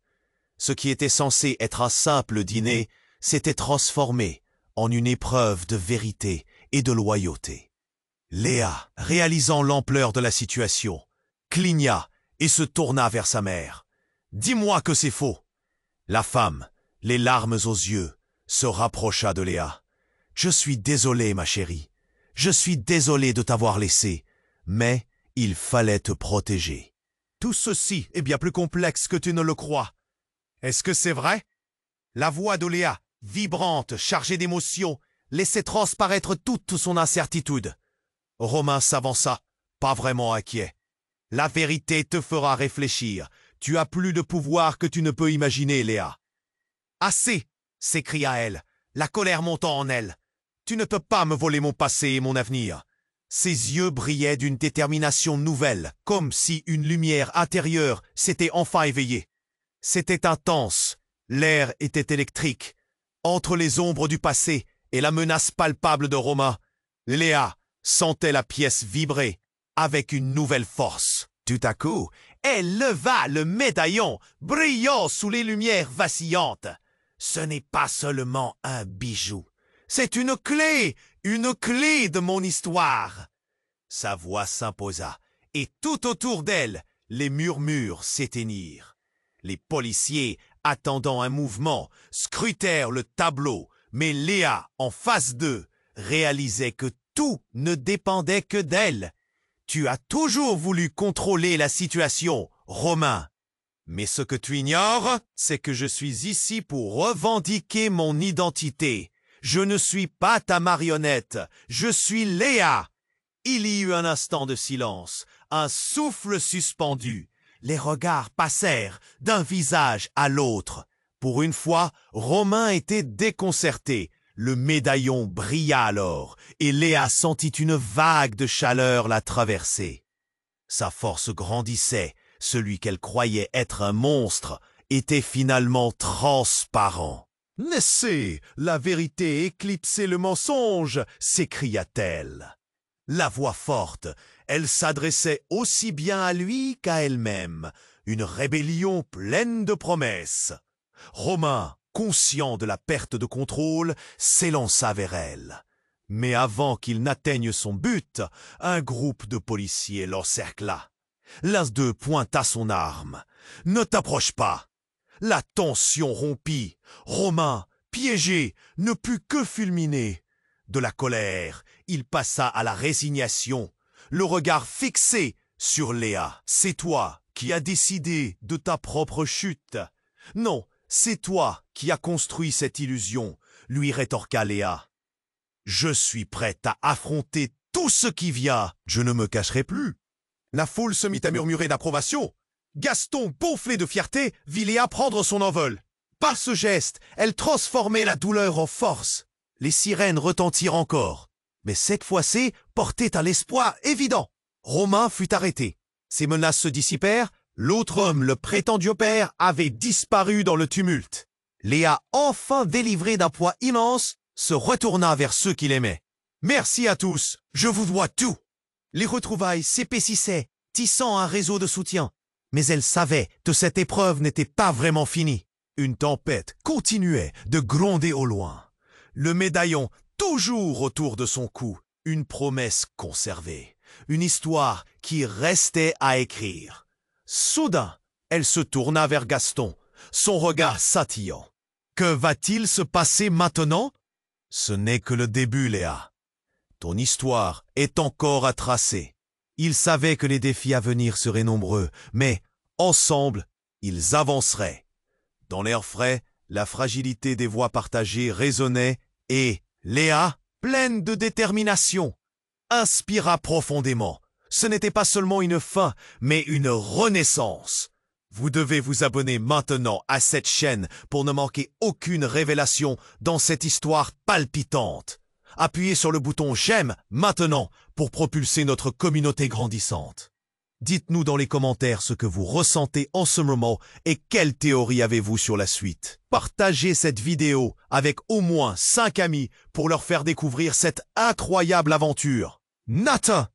Ce qui était censé être un simple dîner s'était transformé en une épreuve de vérité et de loyauté. Léa, réalisant l'ampleur de la situation, cligna et se tourna vers sa mère. « Dis-moi que c'est faux !» La femme, les larmes aux yeux, se rapprocha de Léa. « Je suis désolé, ma chérie. Je suis désolé de t'avoir laissé, mais il fallait te protéger. Tout ceci est bien plus complexe que tu ne le crois. Est-ce que c'est vrai ?» La voix de Léa, vibrante, chargée d'émotion, laissait transparaître toute son incertitude. Romain s'avança, pas vraiment inquiet. « La vérité te fera réfléchir. Tu as plus de pouvoir que tu ne peux imaginer, Léa. »« Assez !» s'écria-elle, la colère montant en elle. « Tu ne peux pas me voler mon passé et mon avenir. » Ses yeux brillaient d'une détermination nouvelle, comme si une lumière intérieure s'était enfin éveillée. C'était intense, l'air était électrique. Entre les ombres du passé et la menace palpable de Romain, Léa sentait la pièce vibrer avec une nouvelle force. Tout à coup, elle leva le médaillon, brillant sous les lumières vacillantes. Ce n'est pas seulement un bijou, c'est une clé de mon histoire. Sa voix s'imposa, et tout autour d'elle, les murmures s'éteignirent. Les policiers, attendant un mouvement, scrutèrent le tableau, mais Léa, en face d'eux, réalisait que tout ne dépendait que d'elle. Tu as toujours voulu contrôler la situation, Romain. Mais ce que tu ignores, c'est que je suis ici pour revendiquer mon identité. Je ne suis pas ta marionnette, je suis Léa. Il y eut un instant de silence, un souffle suspendu. Les regards passèrent d'un visage à l'autre. Pour une fois, Romain était déconcerté. Le médaillon brilla alors, et Léa sentit une vague de chaleur la traverser. Sa force grandissait. Celui qu'elle croyait être un monstre était finalement transparent. « Laissez la vérité éclipser le mensonge !» s'écria-t-elle. La voix forte, elle s'adressait aussi bien à lui qu'à elle-même, une rébellion pleine de promesses. Romain, conscient de la perte de contrôle, s'élança vers elle. Mais avant qu'il n'atteigne son but, un groupe de policiers l'encercla. L'un d'eux pointa son arme. « Ne t'approche pas !» La tension rompit. Romain, piégé, ne put que fulminer. De la colère, il passa à la résignation, le regard fixé sur Léa. « C'est toi qui as décidé de ta propre chute. »« Non, c'est toi qui as construit cette illusion, » lui rétorqua Léa. « Je suis prête à affronter tout ce qui vient. Je ne me cacherai plus. » La foule se mit à murmurer d'approbation. Gaston, gonflé de fierté, vit Léa prendre son envol. Par ce geste, elle transformait la douleur en force. Les sirènes retentirent encore, mais cette fois-ci portaient un espoir évident. Romain fut arrêté. Ses menaces se dissipèrent. L'autre homme, le prétendu père, avait disparu dans le tumulte. Léa, enfin délivrée d'un poids immense, se retourna vers ceux qui l'aimaient. « Merci à tous, je vous dois tout !» Les retrouvailles s'épaississaient, tissant un réseau de soutien. Mais elle savait que cette épreuve n'était pas vraiment finie. Une tempête continuait de gronder au loin. Le médaillon toujours autour de son cou. Une promesse conservée. Une histoire qui restait à écrire. Soudain, elle se tourna vers Gaston, son regard scintillant. « Que va-t-il se passer maintenant ?»« Ce n'est que le début, Léa. Ton histoire est encore à tracer. » Ils savaient que les défis à venir seraient nombreux, mais, ensemble, ils avanceraient. Dans l'air frais, la fragilité des voix partagées résonnait et Léa, pleine de détermination, inspira profondément. Ce n'était pas seulement une fin, mais une renaissance. Vous devez vous abonner maintenant à cette chaîne pour ne manquer aucune révélation dans cette histoire palpitante. Appuyez sur le bouton « J'aime » maintenant pour propulser notre communauté grandissante. Dites-nous dans les commentaires ce que vous ressentez en ce moment et quelle théorie avez-vous sur la suite. Partagez cette vidéo avec au moins 5 amis pour leur faire découvrir cette incroyable aventure. Nathan!